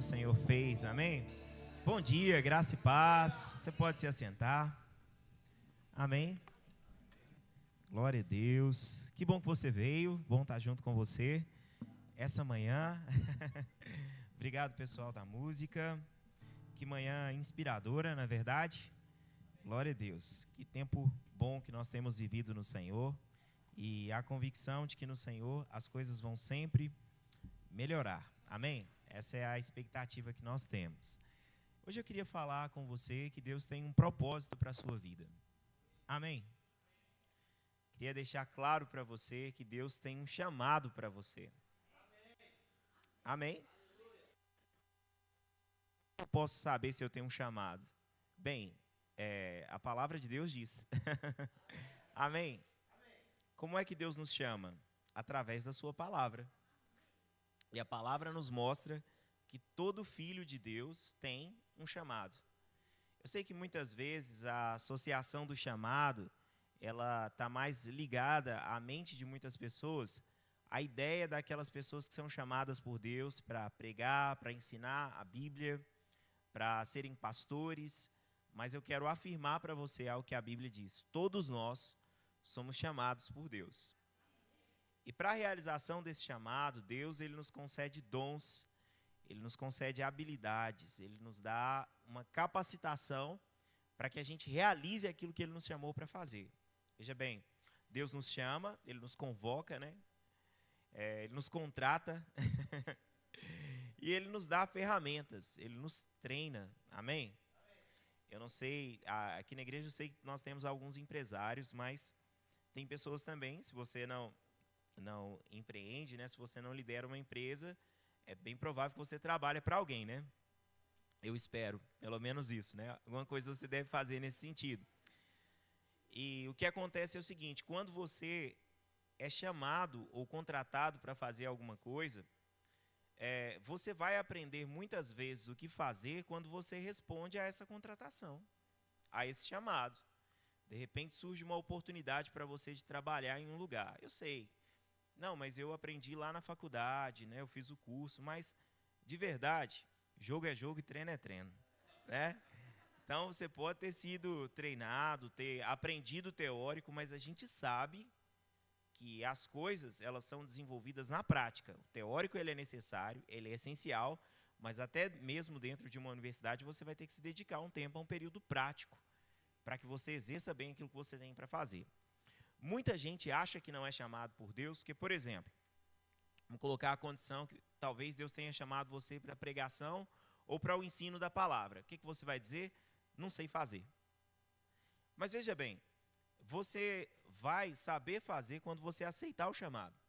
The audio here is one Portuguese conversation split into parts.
o Senhor fez, amém? Bom dia, graça e paz. Você pode se assentar, amém? Glória a Deus. Que bom que você veio, bom estar junto com você essa manhã. Obrigado, pessoal da música. Que manhã inspiradora, na verdade. Glória a Deus. Que tempo bom que nós temos vivido no Senhor. E a convicção de que no Senhor as coisas vão sempre melhorar. Amém? Essa é a expectativa que nós temos. Hoje eu queria falar com você que Deus tem um propósito para a sua vida. Amém? Queria deixar claro para você que Deus tem um chamado para você. Amém? Eu posso saber se eu tenho um chamado? Bem, a palavra de Deus diz. Amém? Como é que Deus nos chama? Através da sua palavra. E a palavra nos mostra que todo filho de Deus tem um chamado. Eu sei que muitas vezes a associação do chamado, ela está mais ligada à mente de muitas pessoas, a ideia daquelas pessoas que são chamadas por Deus para pregar, para ensinar a Bíblia, para serem pastores, mas eu quero afirmar para você algo que a Bíblia diz. Todos nós somos chamados por Deus. E para a realização desse chamado, Deus ele nos concede dons, Ele nos concede habilidades, Ele nos dá uma capacitação para que a gente realize aquilo que Ele nos chamou para fazer. Veja bem, Deus nos chama, Ele nos convoca, né? Ele nos contrata e Ele nos dá ferramentas, Ele nos treina. Amém? Eu não sei, aqui na igreja eu sei que nós temos alguns empresários, mas tem pessoas também, se você não empreende, né? Se você não lidera uma empresa, é bem provável que você trabalhe para alguém, né? Eu espero, pelo menos isso, né? Alguma coisa você deve fazer nesse sentido. E o que acontece é o seguinte, quando você é chamado ou contratado para fazer alguma coisa, você vai aprender muitas vezes o que fazer quando você responde a essa contratação, a esse chamado. De repente surge uma oportunidade para você de trabalhar em um lugar. Eu sei. Não, mas eu aprendi lá na faculdade, né? Eu fiz o curso, mas de verdade, jogo é jogo e treino é treino, né? Então você pode ter sido treinado, ter aprendido teórico, mas a gente sabe que as coisas elas são desenvolvidas na prática. O teórico ele é necessário, ele é essencial, mas até mesmo dentro de uma universidade você vai ter que se dedicar um tempo a um período prático para que você exerça bem aquilo que você tem para fazer. Muita gente acha que não é chamado por Deus, porque, por exemplo, vamos colocar a condição que talvez Deus tenha chamado você para a pregação ou para o ensino da palavra. O que você vai dizer? Não sei fazer. Mas veja bem, você vai saber fazer quando você aceitar o chamado.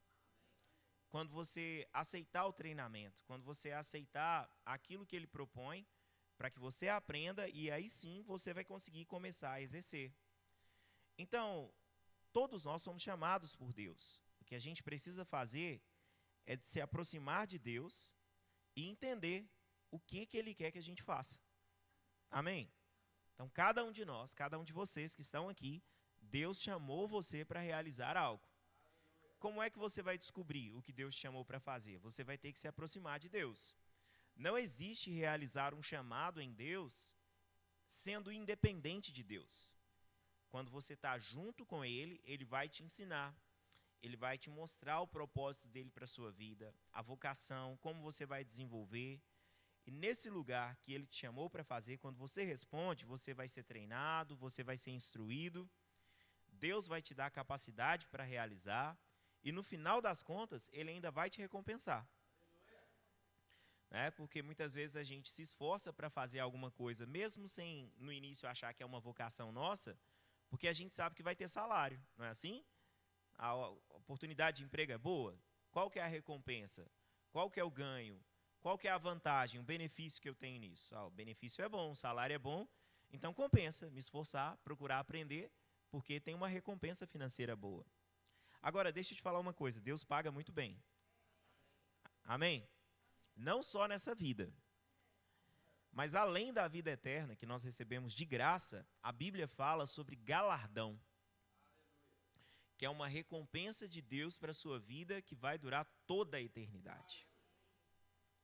Quando você aceitar o treinamento, quando você aceitar aquilo que ele propõe, para que você aprenda e aí sim você vai conseguir começar a exercer. Então, todos nós somos chamados por Deus. O que a gente precisa fazer é de se aproximar de Deus e entender o que Ele quer que a gente faça. Amém? Então, cada um de nós, cada um de vocês que estão aqui, Deus chamou você para realizar algo. Como é que você vai descobrir o que Deus te chamou para fazer? Você vai ter que se aproximar de Deus. Não existe realizar um chamado em Deus sendo independente de Deus. Quando você está junto com Ele, Ele vai te ensinar, Ele vai te mostrar o propósito dEle para a sua vida, a vocação, como você vai desenvolver. E nesse lugar que Ele te chamou para fazer, quando você responde, você vai ser treinado, você vai ser instruído, Deus vai te dar capacidade para realizar e no final das contas, Ele ainda vai te recompensar. Porque muitas vezes a gente se esforça para fazer alguma coisa, mesmo sem no início achar que é uma vocação nossa, porque a gente sabe que vai ter salário, não é assim? A oportunidade de emprego é boa? Qual que é a recompensa? Qual que é o ganho? Qual que é a vantagem, o benefício que eu tenho nisso? O benefício é bom, o salário é bom, então compensa me esforçar, procurar aprender, porque tem uma recompensa financeira boa. Agora, deixa eu te falar uma coisa, Deus paga muito bem. Amém? Não só nessa vida, mas além da vida eterna que nós recebemos de graça, a Bíblia fala sobre galardão, que é uma recompensa de Deus para a sua vida que vai durar toda a eternidade.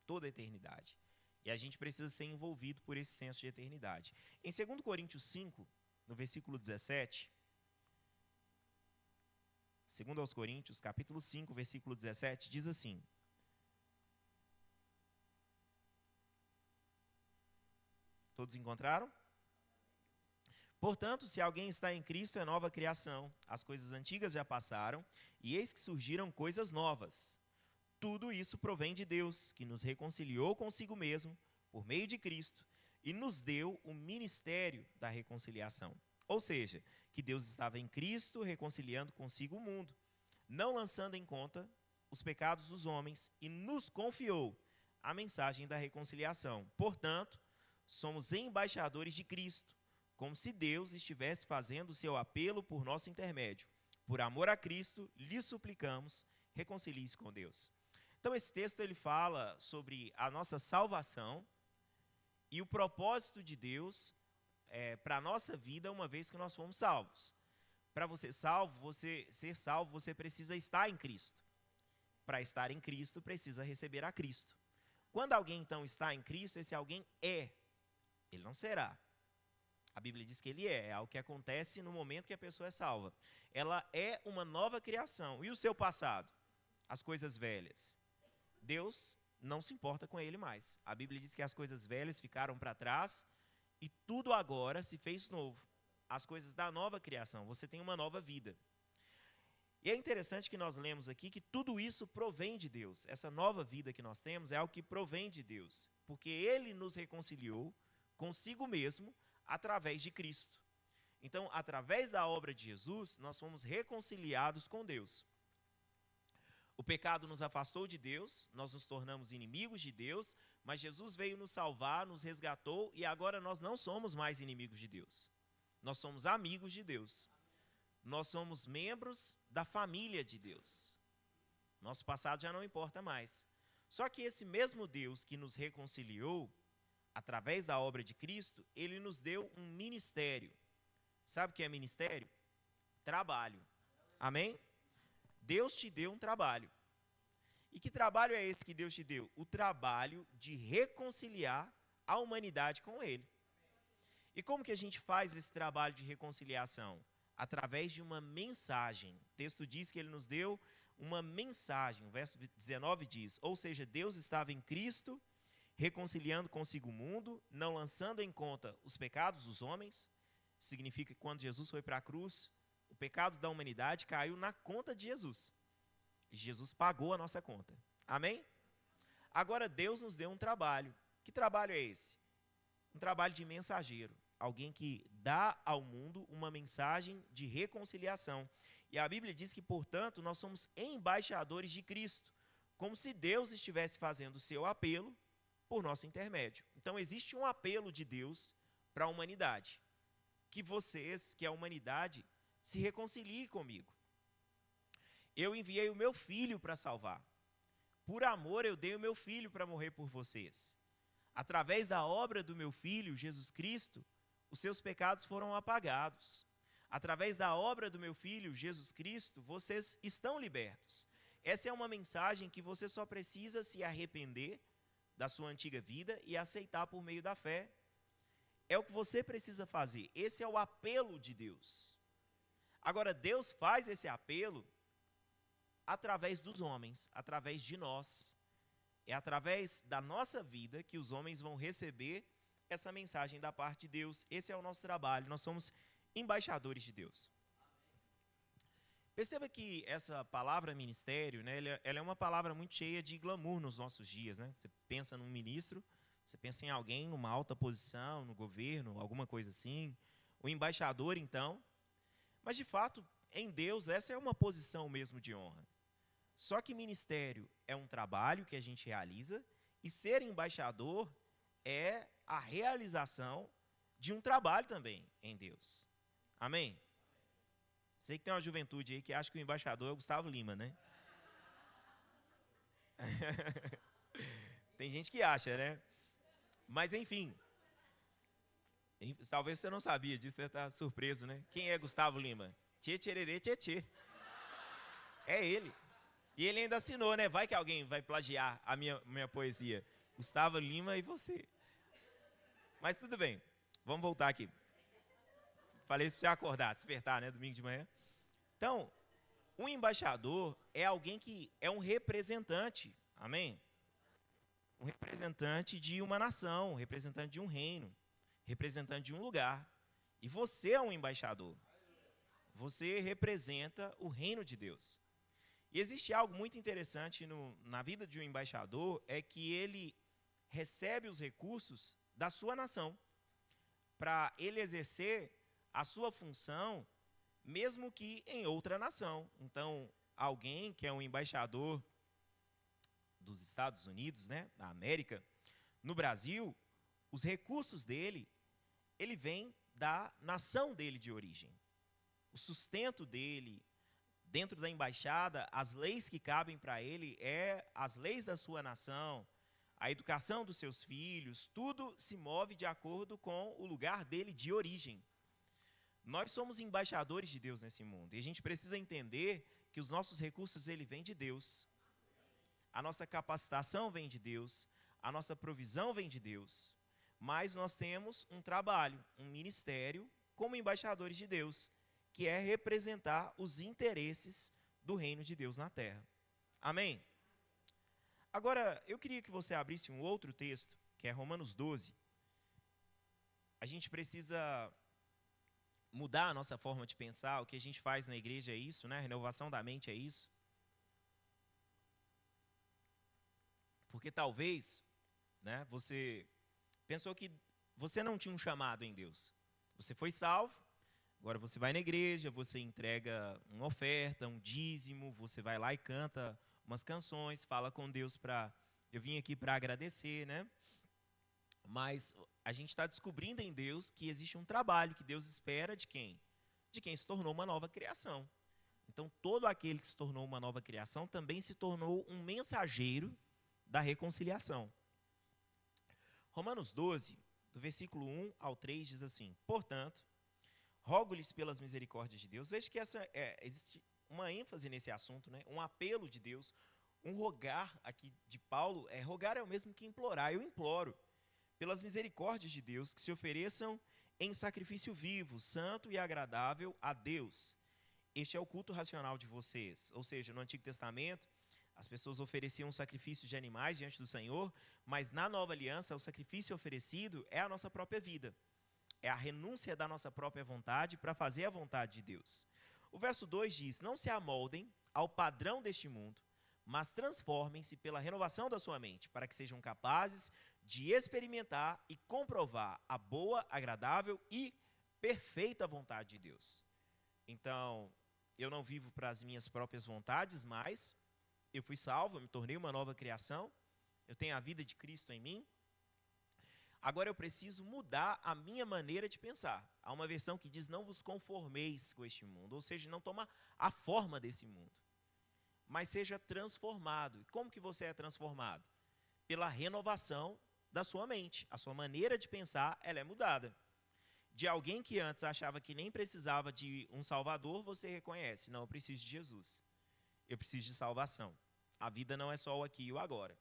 Toda a eternidade. E a gente precisa ser envolvido por esse senso de eternidade. Em 2 Coríntios 5, no versículo 17, 2 aos Coríntios, capítulo 5, versículo 17, diz assim: todos encontraram? Portanto, se alguém está em Cristo, é nova criação. As coisas antigas já passaram, e eis que surgiram coisas novas. Tudo isso provém de Deus, que nos reconciliou consigo mesmo, por meio de Cristo, e nos deu o ministério da reconciliação. Ou seja, que Deus estava em Cristo reconciliando consigo o mundo, não lançando em conta os pecados dos homens, e nos confiou a mensagem da reconciliação. Portanto, somos embaixadores de Cristo, como se Deus estivesse fazendo o seu apelo por nosso intermédio. Por amor a Cristo, lhe suplicamos, reconcilie-se com Deus. Então, esse texto ele fala sobre a nossa salvação e o propósito de Deus para a nossa vida, uma vez que nós fomos salvos. Para ser salvo, você precisa estar em Cristo. Para estar em Cristo, precisa receber a Cristo. Quando alguém, então, está em Cristo, esse alguém é. Ele não será. A Bíblia diz que ele é algo que acontece no momento que a pessoa é salva. Ela é uma nova criação. E o seu passado? As coisas velhas. Deus não se importa com ele mais. A Bíblia diz que as coisas velhas ficaram para trás e tudo agora se fez novo. As coisas da nova criação. Você tem uma nova vida. E é interessante que nós lemos aqui que tudo isso provém de Deus. Essa nova vida que nós temos é algo que provém de Deus. Porque Ele nos reconciliou consigo mesmo através de Cristo. Então, através da obra de Jesus, nós fomos reconciliados com Deus. O pecado nos afastou de Deus, nós nos tornamos inimigos de Deus, mas Jesus veio nos salvar, nos resgatou e agora nós não somos mais inimigos de Deus. Nós somos amigos de Deus. Nós somos membros da família de Deus. Nosso passado já não importa mais. Só que esse mesmo Deus que nos reconciliou, através da obra de Cristo, Ele nos deu um ministério. Sabe o que é ministério? Trabalho. Amém? Deus te deu um trabalho. E que trabalho é esse que Deus te deu? O trabalho de reconciliar a humanidade com Ele. E como que a gente faz esse trabalho de reconciliação? Através de uma mensagem. O texto diz que Ele nos deu uma mensagem. O verso 19 diz, ou seja, Deus estava em Cristo, reconciliando consigo o mundo, não lançando em conta os pecados dos homens. Significa que quando Jesus foi para a cruz, o pecado da humanidade caiu na conta de Jesus. E Jesus pagou a nossa conta. Amém? Agora Deus nos deu um trabalho. Que trabalho é esse? Um trabalho de mensageiro. Alguém que dá ao mundo uma mensagem de reconciliação. E a Bíblia diz que, portanto, nós somos embaixadores de Cristo. Como se Deus estivesse fazendo o seu apelo por nosso intermédio. Então, existe um apelo de Deus para a humanidade. Que vocês, que a humanidade, se reconciliem comigo. Eu enviei o meu filho para salvar. Por amor, eu dei o meu filho para morrer por vocês. Através da obra do meu filho, Jesus Cristo, os seus pecados foram apagados. Através da obra do meu filho, Jesus Cristo, vocês estão libertos. Essa é uma mensagem que você só precisa se arrepender da sua antiga vida e aceitar por meio da fé. É o que você precisa fazer. Esse é o apelo de Deus. Agora, Deus faz esse apelo através dos homens, através de nós. É através da nossa vida que os homens vão receber essa mensagem da parte de Deus. Esse é o nosso trabalho. Nós somos embaixadores de Deus. Perceba que essa palavra ministério, né, ela é uma palavra muito cheia de glamour nos nossos dias. Né? Você pensa num ministro, você pensa em alguém numa alta posição, no governo, alguma coisa assim. O embaixador, então. Mas, de fato, em Deus, essa é uma posição mesmo de honra. Só que ministério é um trabalho que a gente realiza e ser embaixador é a realização de um trabalho também em Deus. Amém? Sei que tem uma juventude aí que acha que o embaixador é o Gustavo Lima, né? Tem gente que acha, né? Mas, enfim, talvez você não sabia disso, você está surpreso, né? Quem é Gustavo Lima? Tchê, tchererê, tchê, tchê. É ele. E ele ainda assinou, né? Vai que alguém vai plagiar a minha poesia. Gustavo Lima e você. Mas tudo bem, vamos voltar aqui. Falei isso para você acordar, despertar, né, domingo de manhã. Então, um embaixador é alguém que é um representante, amém? Um representante de uma nação, um representante de um reino, representante de um lugar. E você é um embaixador. Você representa o reino de Deus. E existe algo muito interessante na vida de um embaixador, é que ele recebe os recursos da sua nação, para ele exercer a sua função, mesmo que em outra nação. Então, alguém que é um embaixador dos Estados Unidos, né, da América, no Brasil, os recursos dele, ele vem da nação dele de origem. O sustento dele, dentro da embaixada, as leis que cabem para ele é as leis da sua nação, a educação dos seus filhos, tudo se move de acordo com o lugar dele de origem. Nós somos embaixadores de Deus nesse mundo, e a gente precisa entender que os nossos recursos, ele vem de Deus. A nossa capacitação vem de Deus, a nossa provisão vem de Deus, mas nós temos um trabalho, um ministério, como embaixadores de Deus, que é representar os interesses do reino de Deus na terra. Amém? Agora, eu queria que você abrisse um outro texto, que é Romanos 12. A gente precisa mudar a nossa forma de pensar, o que a gente faz na igreja é isso, né? A renovação da mente é isso. Porque talvez, né, você pensou que você não tinha um chamado em Deus. Você foi salvo, agora você vai na igreja, você entrega uma oferta, um dízimo, você vai lá e canta umas canções, fala com Deus para... Eu vim aqui para agradecer, né? Mas a gente está descobrindo em Deus que existe um trabalho que Deus espera de quem? De quem se tornou uma nova criação. Então, todo aquele que se tornou uma nova criação também se tornou um mensageiro da reconciliação. Romanos 12, do versículo 1 ao 3, diz assim: portanto, rogo-lhes pelas misericórdias de Deus. Veja que existe uma ênfase nesse assunto, né? Um apelo de Deus, um rogar aqui de Paulo. Rogar é o mesmo que implorar. Eu imploro pelas misericórdias de Deus que se ofereçam em sacrifício vivo, santo e agradável a Deus. Este é o culto racional de vocês. Ou seja, no Antigo Testamento, as pessoas ofereciam sacrifícios de animais diante do Senhor, mas na Nova Aliança, o sacrifício oferecido é a nossa própria vida. É a renúncia da nossa própria vontade para fazer a vontade de Deus. O verso 2 diz: não se amoldem ao padrão deste mundo, mas transformem-se pela renovação da sua mente, para que sejam capazes de experimentar e comprovar a boa, agradável e perfeita vontade de Deus. Então, eu não vivo para as minhas próprias vontades, mas eu fui salvo, eu me tornei uma nova criação, eu tenho a vida de Cristo em mim. Agora eu preciso mudar a minha maneira de pensar. Há uma versão que diz: não vos conformeis com este mundo, ou seja, não toma a forma desse mundo, mas seja transformado. E como que você é transformado? Pela renovação da sua mente. A sua maneira de pensar, ela é mudada. De alguém que antes achava que nem precisava de um Salvador, você reconhece: não, eu preciso de Jesus. Eu preciso de salvação. A vida não é só o aqui e o agora.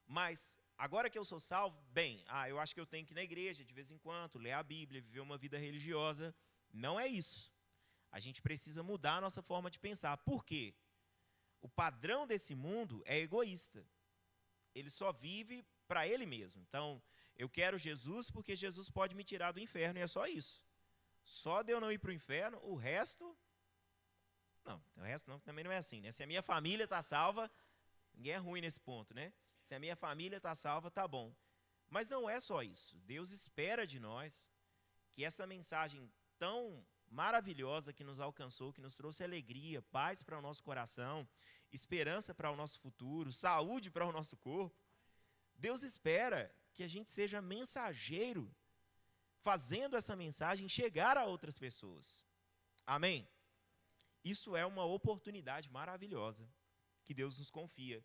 Mas, agora que eu sou salvo, bem, eu acho que eu tenho que ir na igreja de vez em quando, ler a Bíblia, viver uma vida religiosa. Não é isso. A gente precisa mudar a nossa forma de pensar. Por quê? O padrão desse mundo é egoísta. Ele só vive para ele mesmo. Então, eu quero Jesus porque Jesus pode me tirar do inferno, e é só isso. Só de eu não ir para o inferno, o resto... Não, o resto não, também não é assim, né? Se a minha família está salva, ninguém é ruim nesse ponto, né? Se a minha família está salva, tá bom. Mas não é só isso. Deus espera de nós que essa mensagem tão maravilhosa que nos alcançou, que nos trouxe alegria, paz para o nosso coração, esperança para o nosso futuro, saúde para o nosso corpo, Deus espera que a gente seja mensageiro, fazendo essa mensagem chegar a outras pessoas. Amém? Isso é uma oportunidade maravilhosa que Deus nos confia.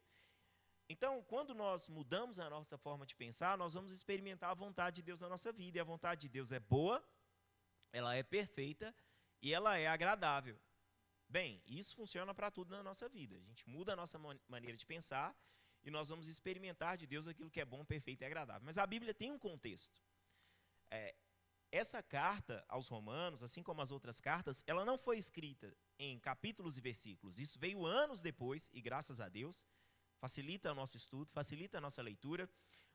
Então, quando nós mudamos a nossa forma de pensar, nós vamos experimentar a vontade de Deus na nossa vida. E a vontade de Deus é boa, ela é perfeita e ela é agradável. Bem, isso funciona para tudo na nossa vida. A gente muda a nossa maneira de pensar e nós vamos experimentar de Deus aquilo que é bom, perfeito e agradável. Mas a Bíblia tem um contexto. Essa carta aos Romanos, assim como as outras cartas, ela não foi escrita em capítulos e versículos. Isso veio anos depois, e graças a Deus, facilita o nosso estudo, facilita a nossa leitura.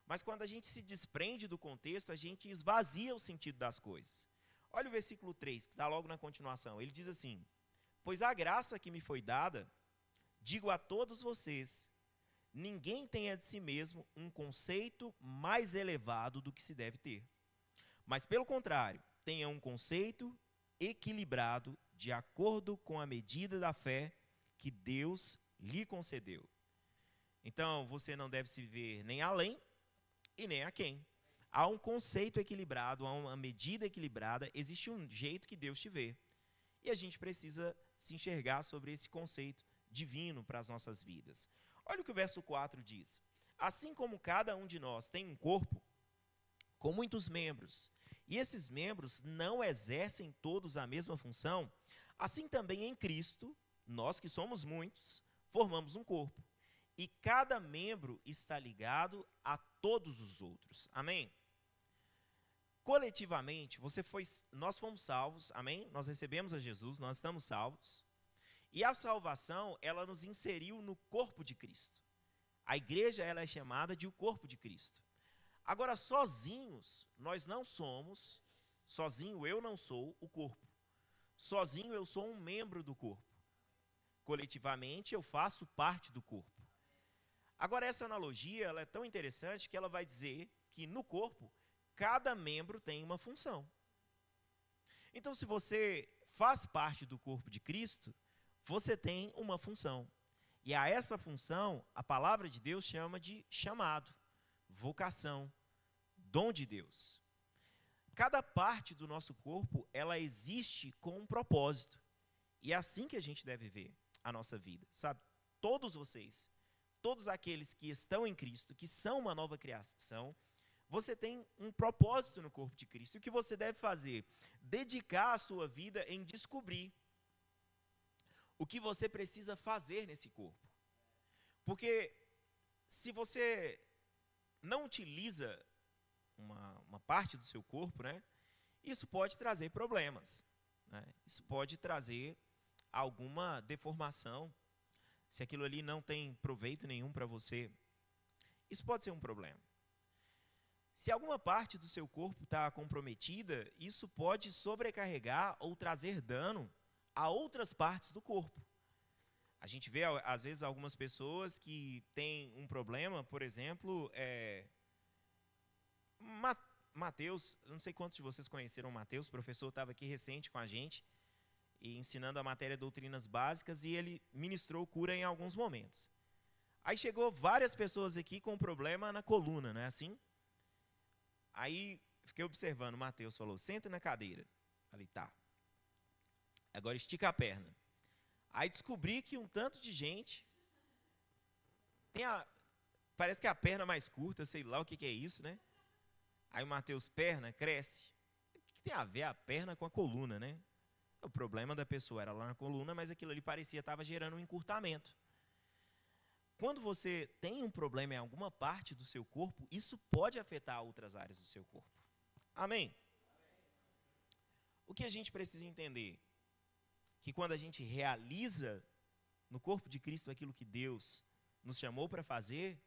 Mas quando a gente se desprende do contexto, a gente esvazia o sentido das coisas. Olha o versículo 3, que está logo na continuação. Ele diz assim: pois a graça que me foi dada, digo a todos vocês, ninguém tenha de si mesmo um conceito mais elevado do que se deve ter. Mas, pelo contrário, tenha um conceito equilibrado de acordo com a medida da fé que Deus lhe concedeu. Então, você não deve se ver nem além e nem aquém. Há um conceito equilibrado, há uma medida equilibrada, existe um jeito que Deus te vê. E a gente precisa se enxergar sobre esse conceito divino para as nossas vidas. Olha o que o verso 4 diz. Assim como cada um de nós tem um corpo com muitos membros, e esses membros não exercem todos a mesma função, assim também em Cristo, nós que somos muitos, formamos um corpo. E cada membro está ligado a todos os outros. Amém? Coletivamente, nós fomos salvos, amém? Nós recebemos a Jesus, nós estamos salvos. E a salvação, ela nos inseriu no corpo de Cristo. A igreja, ela é chamada de o corpo de Cristo. Agora, sozinhos, nós não somos, sozinho eu não sou o corpo. Sozinho eu sou um membro do corpo. Coletivamente, eu faço parte do corpo. Agora, essa analogia, ela é tão interessante que ela vai dizer que no corpo, cada membro tem uma função. Então, se você faz parte do corpo de Cristo, você tem uma função. E a essa função, a palavra de Deus chama de chamado, vocação, dom de Deus. Cada parte do nosso corpo, ela existe com um propósito. E é assim que a gente deve ver a nossa vida, sabe? Todos vocês, todos aqueles que estão em Cristo, que são uma nova criação, você tem um propósito no corpo de Cristo. E o que você deve fazer? Dedicar a sua vida em descobrir o que você precisa fazer nesse corpo. Porque se você não utiliza uma parte do seu corpo, né, isso pode trazer problemas. Né? Isso pode trazer alguma deformação. Se aquilo ali não tem proveito nenhum para você, isso pode ser um problema. Se alguma parte do seu corpo está comprometida, isso pode sobrecarregar ou trazer dano a outras partes do corpo. A gente vê, às vezes, algumas pessoas que têm um problema, por exemplo, Mateus, não sei quantos de vocês conheceram Mateus, o professor estava aqui recente com a gente, e ensinando a matéria Doutrinas Básicas, e ele ministrou cura em alguns momentos. Aí chegou várias pessoas aqui com problema na coluna, não é assim? Aí fiquei observando, Mateus falou, senta na cadeira. Falei, tá. Agora estica a perna. Aí descobri que um tanto de gente parece que é a perna mais curta, sei lá o que é isso, né? Aí o Mateus, perna, cresce. O que tem a ver a perna com a coluna, né? O problema da pessoa era lá na coluna, mas aquilo ali parecia estava gerando um encurtamento. Quando você tem um problema em alguma parte do seu corpo, isso pode afetar outras áreas do seu corpo. Amém? O que a gente precisa entender? Que quando a gente realiza no corpo de Cristo aquilo que Deus nos chamou para fazer,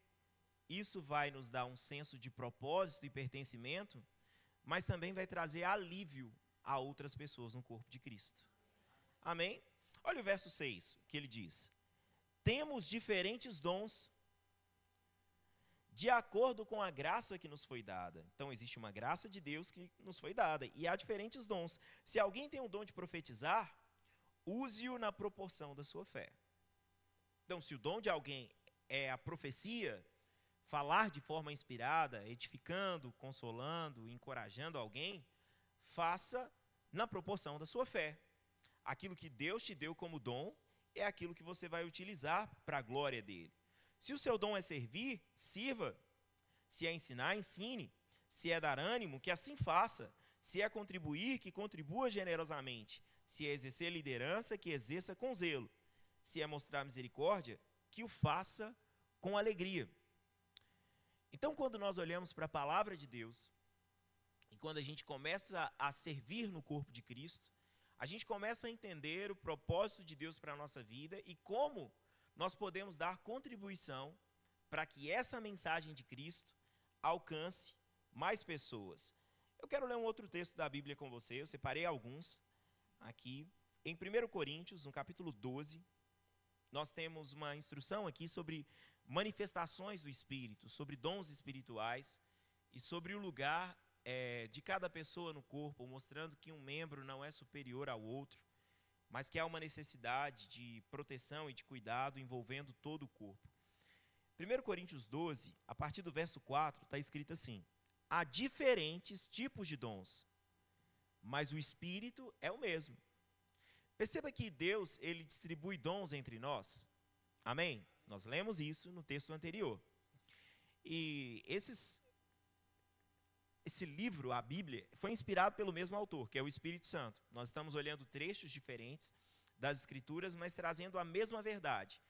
isso vai nos dar um senso de propósito e pertencimento, mas também vai trazer alívio a outras pessoas no corpo de Cristo. Amém? Olha o verso 6, que ele diz: temos diferentes dons de acordo com a graça que nos foi dada. Então, existe uma graça de Deus que nos foi dada, e há diferentes dons. Se alguém tem o dom de profetizar, use-o na proporção da sua fé. Então, se o dom de alguém é a profecia, falar de forma inspirada, edificando, consolando, encorajando alguém, faça na proporção da sua fé. Aquilo que Deus te deu como dom é aquilo que você vai utilizar para a glória dele. Se o seu dom é servir, sirva. Se é ensinar, ensine. Se é dar ânimo, que assim faça. Se é contribuir, que contribua generosamente. Se é exercer liderança, que exerça com zelo. Se é mostrar misericórdia, que o faça com alegria. Então, quando nós olhamos para a palavra de Deus, e quando a gente começa a servir no corpo de Cristo, a gente começa a entender o propósito de Deus para a nossa vida e como nós podemos dar contribuição para que essa mensagem de Cristo alcance mais pessoas. Eu quero ler um outro texto da Bíblia com você, eu separei alguns aqui. Em 1 Coríntios, no capítulo 12, nós temos uma instrução aqui sobre manifestações do Espírito, sobre dons espirituais e sobre o lugar de cada pessoa no corpo, mostrando que um membro não é superior ao outro, mas que há uma necessidade de proteção e de cuidado envolvendo todo o corpo. 1 Coríntios 12, a partir do verso 4, está escrito assim: há diferentes tipos de dons, mas o Espírito é o mesmo. Perceba que Deus, ele distribui dons entre nós. Amém? Nós lemos isso no texto anterior. E esse livro, a Bíblia, foi inspirado pelo mesmo autor, que é o Espírito Santo. Nós estamos olhando trechos diferentes das Escrituras, mas trazendo a mesma verdade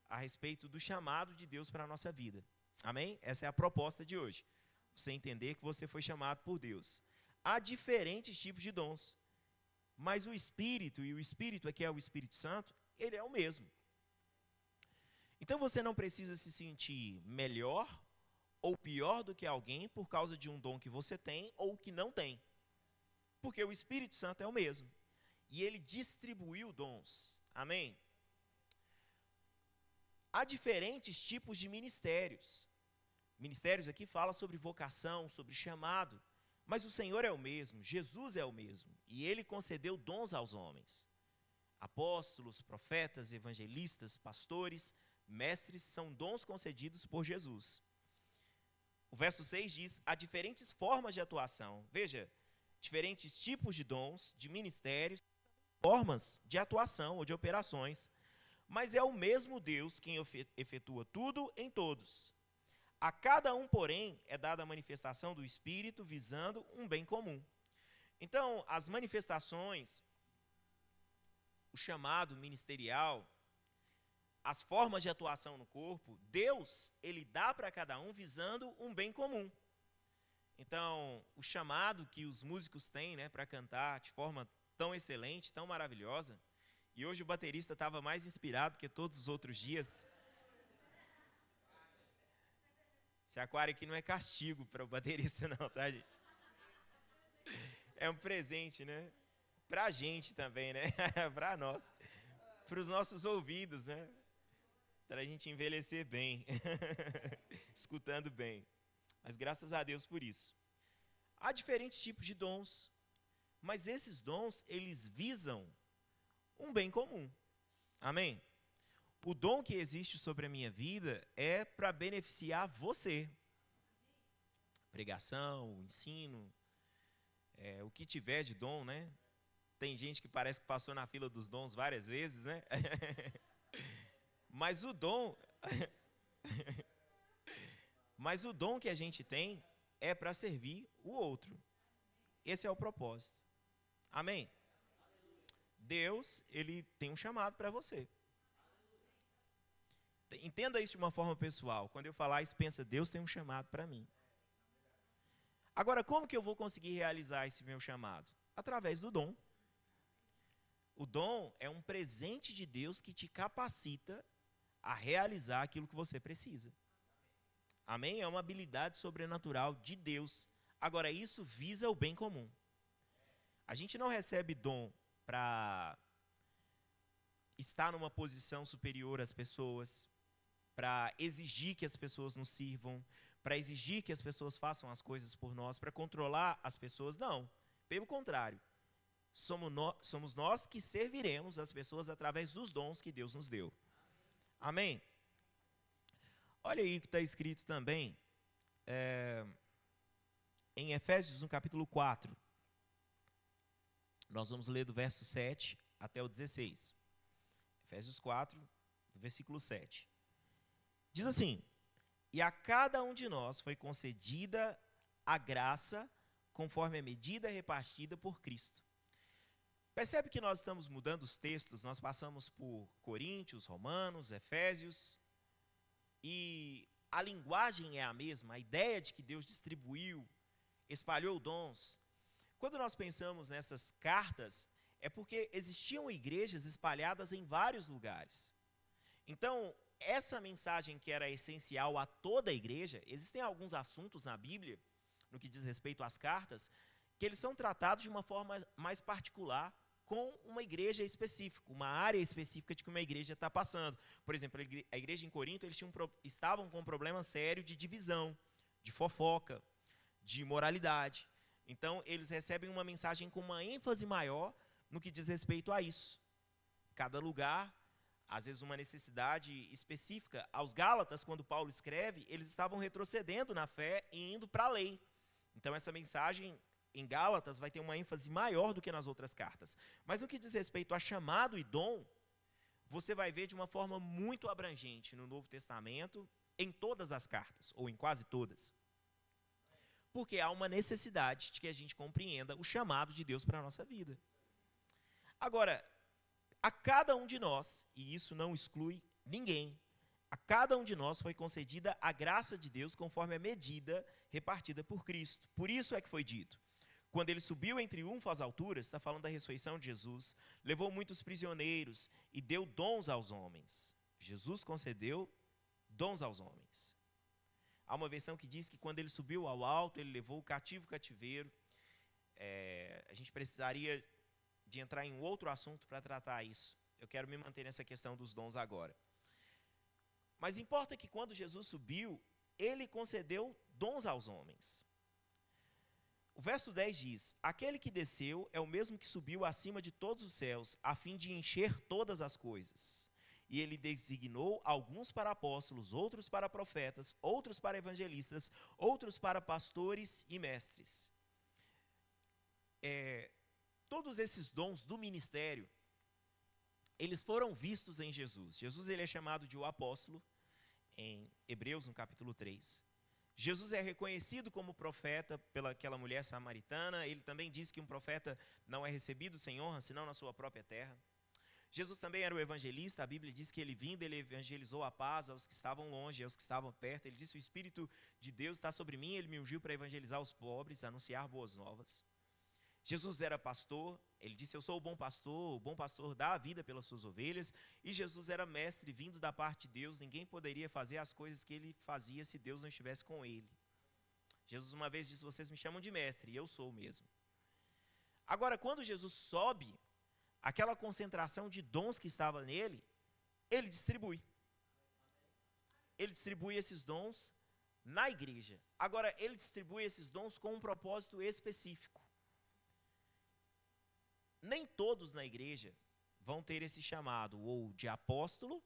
a respeito do chamado de Deus para a nossa vida. Amém? Essa é a proposta de hoje. Você entender que você foi chamado por Deus. Há diferentes tipos de dons, mas o Espírito, e o Espírito aqui é o Espírito Santo, ele é o mesmo. Então você não precisa se sentir melhor ou pior do que alguém por causa de um dom que você tem ou que não tem. Porque o Espírito Santo é o mesmo. E ele distribuiu dons. Amém? Há diferentes tipos de ministérios. Ministérios aqui fala sobre vocação, sobre chamado. Mas o Senhor é o mesmo, Jesus é o mesmo. E ele concedeu dons aos homens. Apóstolos, profetas, evangelistas, pastores, mestres são dons concedidos por Jesus. O verso 6 diz: há diferentes formas de atuação. Veja, diferentes tipos de dons, de ministérios, formas de atuação ou de operações. Mas é o mesmo Deus quem efetua tudo em todos. A cada um, porém, é dada a manifestação do Espírito visando um bem comum. Então, as manifestações, o chamado ministerial, as formas de atuação no corpo, Deus, ele dá para cada um visando um bem comum. Então, o chamado que os músicos têm, né, para cantar de forma tão excelente, tão maravilhosa, e hoje o baterista estava mais inspirado que todos os outros dias. Esse aquário aqui não é castigo para o baterista não, tá, gente? É um presente, né? Para a gente também, né? Para nós. Para os nossos ouvidos, né? Para a gente envelhecer bem. Escutando bem. Mas graças a Deus por isso. Há diferentes tipos de dons. Mas esses dons, eles visam um bem comum. Amém? O dom que existe sobre a minha vida é para beneficiar você. Pregação, ensino, o que tiver de dom, né? Tem gente que parece que passou na fila dos dons várias vezes, né? Mas o dom que a gente tem é para servir o outro. Esse é o propósito. Amém? Deus, ele tem um chamado para você. Entenda isso de uma forma pessoal. Quando eu falar isso, pensa, Deus tem um chamado para mim. Agora, como que eu vou conseguir realizar esse meu chamado? Através do dom. O dom é um presente de Deus que te capacita a realizar aquilo que você precisa. Amém? É uma habilidade sobrenatural de Deus. Agora, isso visa o bem comum. A gente não recebe dom para estar numa posição superior às pessoas, para exigir que as pessoas nos sirvam, para exigir que as pessoas façam as coisas por nós, para controlar as pessoas. Não, pelo contrário. Somos nós que serviremos as pessoas através dos dons que Deus nos deu. Amém? Olha aí o que está escrito também em Efésios, no capítulo 4. Nós vamos ler do verso 7 até o 16. Efésios 4, do versículo 7. Diz assim: e a cada um de nós foi concedida a graça conforme a medida repartida por Cristo. Percebe que nós estamos mudando os textos, nós passamos por Coríntios, Romanos, Efésios, e a linguagem é a mesma, a ideia de que Deus distribuiu, espalhou dons. Quando nós pensamos nessas cartas, é porque existiam igrejas espalhadas em vários lugares. Então, essa mensagem que era essencial a toda a igreja, existem alguns assuntos na Bíblia, no que diz respeito às cartas, que eles são tratados de uma forma mais particular, com uma igreja específica, uma área específica de que uma igreja está passando. Por exemplo, a igreja em Corinto, eles estavam com um problema sério de divisão, de fofoca, de imoralidade. Então, eles recebem uma mensagem com uma ênfase maior no que diz respeito a isso. Cada lugar, às vezes uma necessidade específica. Aos Gálatas, quando Paulo escreve, eles estavam retrocedendo na fé e indo para a lei. Então, essa mensagem em Gálatas vai ter uma ênfase maior do que nas outras cartas. Mas no que diz respeito a chamado e dom, você vai ver de uma forma muito abrangente no Novo Testamento, em todas as cartas, ou em quase todas. Porque há uma necessidade de que a gente compreenda o chamado de Deus para a nossa vida. Agora, a cada um de nós, e isso não exclui ninguém, a cada um de nós foi concedida a graça de Deus conforme a medida repartida por Cristo. Por isso é que foi dito: quando ele subiu em triunfo às alturas, está falando da ressurreição de Jesus, levou muitos prisioneiros e deu dons aos homens. Jesus concedeu dons aos homens. Há uma versão que diz que quando ele subiu ao alto, ele levou o cativo cativeiro. A gente precisaria de entrar em outro assunto para tratar isso. Eu quero me manter nessa questão dos dons agora. Mas importa que quando Jesus subiu, ele concedeu dons aos homens. O verso 10 diz: aquele que desceu é o mesmo que subiu acima de todos os céus, a fim de encher todas as coisas. E ele designou alguns para apóstolos, outros para profetas, outros para evangelistas, outros para pastores e mestres. Todos esses dons do ministério, eles foram vistos em Jesus. Jesus ele é chamado de o apóstolo, em Hebreus, no capítulo 3. Jesus é reconhecido como profeta pelaquela mulher samaritana. Ele também diz que um profeta não é recebido sem honra, senão na sua própria terra. Jesus também era o evangelista. A Bíblia diz que ele vindo, ele evangelizou a paz aos que estavam longe, aos que estavam perto. Ele disse: o Espírito de Deus está sobre mim, ele me ungiu para evangelizar os pobres, anunciar boas novas. Jesus era pastor, ele disse: eu sou o bom pastor dá a vida pelas suas ovelhas. E Jesus era mestre, vindo da parte de Deus. Ninguém poderia fazer as coisas que ele fazia se Deus não estivesse com ele. Jesus uma vez disse: vocês me chamam de mestre, e eu sou mesmo. Agora, quando Jesus sobe, aquela concentração de dons que estava nele, ele distribui. Ele distribui esses dons na igreja. Agora, ele distribui esses dons com um propósito específico. Nem todos na igreja vão ter esse chamado ou de apóstolo,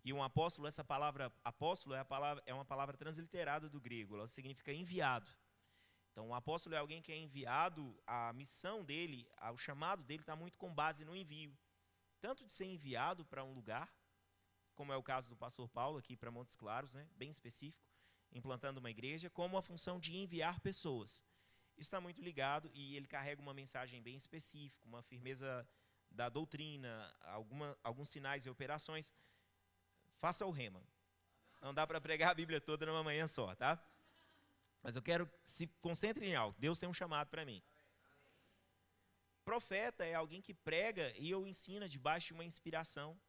e um apóstolo, essa palavra apóstolo é uma palavra transliterada do grego, ela significa enviado. Então, um apóstolo é alguém que é enviado, a missão dele, o chamado dele está muito com base no envio. Tanto de ser enviado para um lugar, como é o caso do pastor Paulo aqui para Montes Claros, né, bem específico, implantando uma igreja, como a função de enviar pessoas. Isso está muito ligado e ele carrega uma mensagem bem específica, uma firmeza da doutrina, alguns sinais e operações. Faça o rema. Não dá para pregar a Bíblia toda numa manhã só, tá? Mas eu quero que se concentre em algo. Deus tem um chamado para mim. Profeta é alguém que prega e ou ensina debaixo de uma inspiração.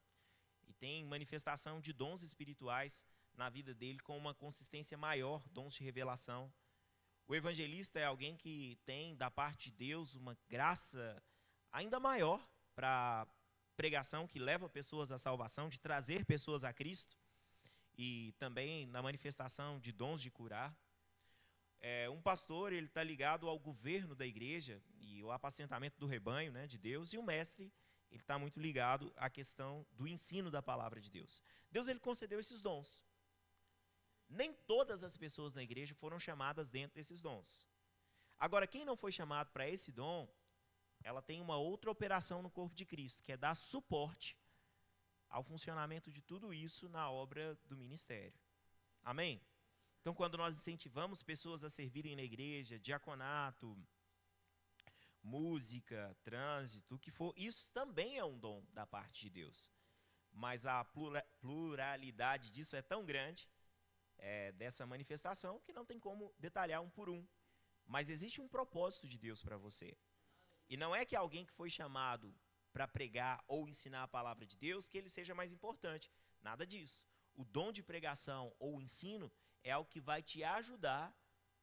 E tem manifestação de dons espirituais na vida dele com uma consistência maior, dons de revelação. O evangelista é alguém que tem da parte de Deus uma graça ainda maior para pregação, que leva pessoas à salvação, de trazer pessoas a Cristo. E também na manifestação de dons de curar. Um pastor, ele está ligado ao governo da igreja e o apacentamento do rebanho, né, de Deus. E o mestre, ele está muito ligado à questão do ensino da palavra de Deus. Deus ele concedeu esses dons. Nem todas as pessoas na igreja foram chamadas dentro desses dons. Agora, quem não foi chamado para esse dom, ela tem uma outra operação no corpo de Cristo, que é dar suporte ao funcionamento de tudo isso na obra do ministério. Amém? Então, quando nós incentivamos pessoas a servirem na igreja, diaconato, música, trânsito, o que for, isso também é um dom da parte de Deus. mas a pluralidade disso é tão grande, dessa manifestação, que não tem como detalhar um por um. Mas existe um propósito de Deus para você. E não é que alguém que foi chamado para pregar ou ensinar a palavra de Deus, que ele seja mais importante. Nada disso. O dom de pregação ou ensino é algo que vai te ajudar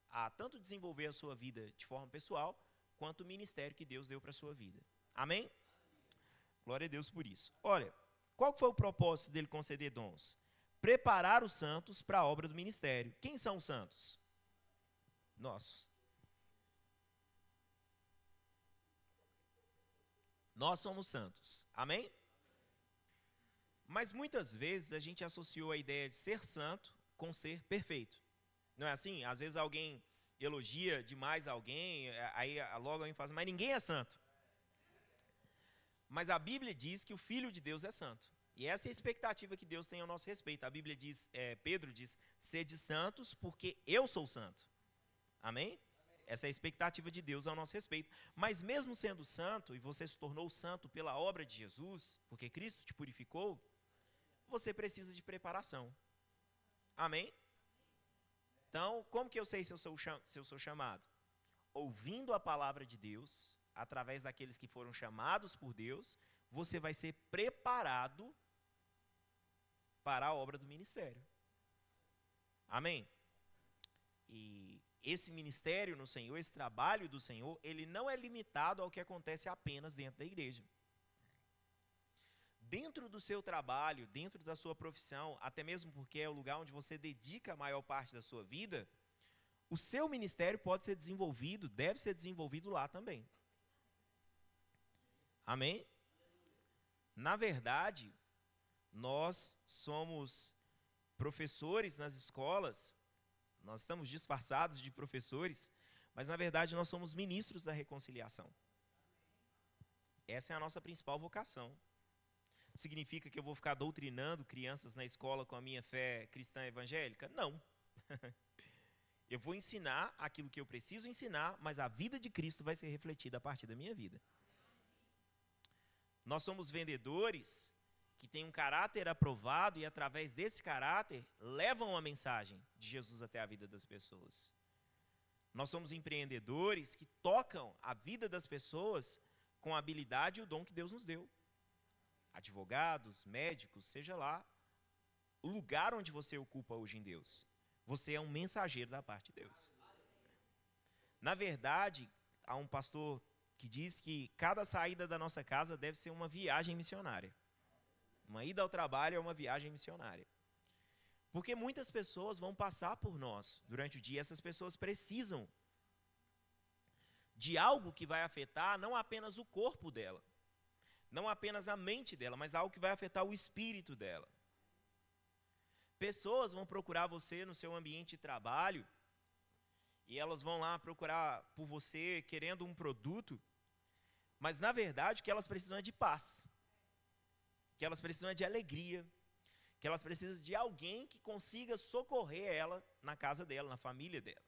a tanto desenvolver a sua vida de forma pessoal, quanto o ministério que Deus deu para a sua vida. Amém? Glória a Deus por isso. Olha, qual foi o propósito dele conceder dons? Preparar os santos para a obra do ministério. Quem são os santos? Nossos. Nós somos santos. Amém? Mas muitas vezes a gente associou a ideia de ser santo com ser perfeito. Não é assim? Às vezes alguém elogia demais alguém, aí logo alguém fala, mas ninguém é santo. Mas a Bíblia diz que o Filho de Deus é santo. E essa é a expectativa que Deus tem ao nosso respeito. A Bíblia diz, Pedro diz, sede santos porque eu sou santo. Amém? Essa é a expectativa de Deus ao nosso respeito. Mas mesmo sendo santo, e você se tornou santo pela obra de Jesus, porque Cristo te purificou, você precisa de preparação. Amém? Então, como que eu sei se eu sou chamado? Ouvindo a palavra de Deus, através daqueles que foram chamados por Deus, você vai ser preparado para a obra do ministério. Amém? E esse ministério no Senhor, esse trabalho do Senhor, ele não é limitado ao que acontece apenas dentro da igreja. Dentro do seu trabalho, dentro da sua profissão, até mesmo porque é o lugar onde você dedica a maior parte da sua vida, o seu ministério pode ser desenvolvido, deve ser desenvolvido lá também. Amém? Na verdade, nós somos professores nas escolas, nós estamos disfarçados de professores, mas na verdade nós somos ministros da reconciliação. Essa é a nossa principal vocação. Significa que eu vou ficar doutrinando crianças na escola com a minha fé cristã evangélica? Não. Eu vou ensinar aquilo que eu preciso ensinar, mas a vida de Cristo vai ser refletida a partir da minha vida. Nós somos vendedores que têm um caráter aprovado e, através desse caráter, levam a mensagem de Jesus até a vida das pessoas. Nós somos empreendedores que tocam a vida das pessoas com a habilidade e o dom que Deus nos deu. Advogados, médicos, seja lá o lugar onde você ocupa hoje em Deus. Você é um mensageiro da parte de Deus. Na verdade, há um pastor que diz que cada saída da nossa casa deve ser uma viagem missionária. Uma ida ao trabalho é uma viagem missionária. Porque muitas pessoas vão passar por nós durante o dia. Essas pessoas precisam de algo que vai afetar não apenas o corpo dela, não apenas a mente dela, mas algo que vai afetar o espírito dela. Pessoas vão procurar você no seu ambiente de trabalho e elas vão lá procurar por você querendo um produto, mas na verdade o que elas precisam é de paz, que elas precisam é de alegria, que elas precisam de alguém que consiga socorrer ela na casa dela, na família dela.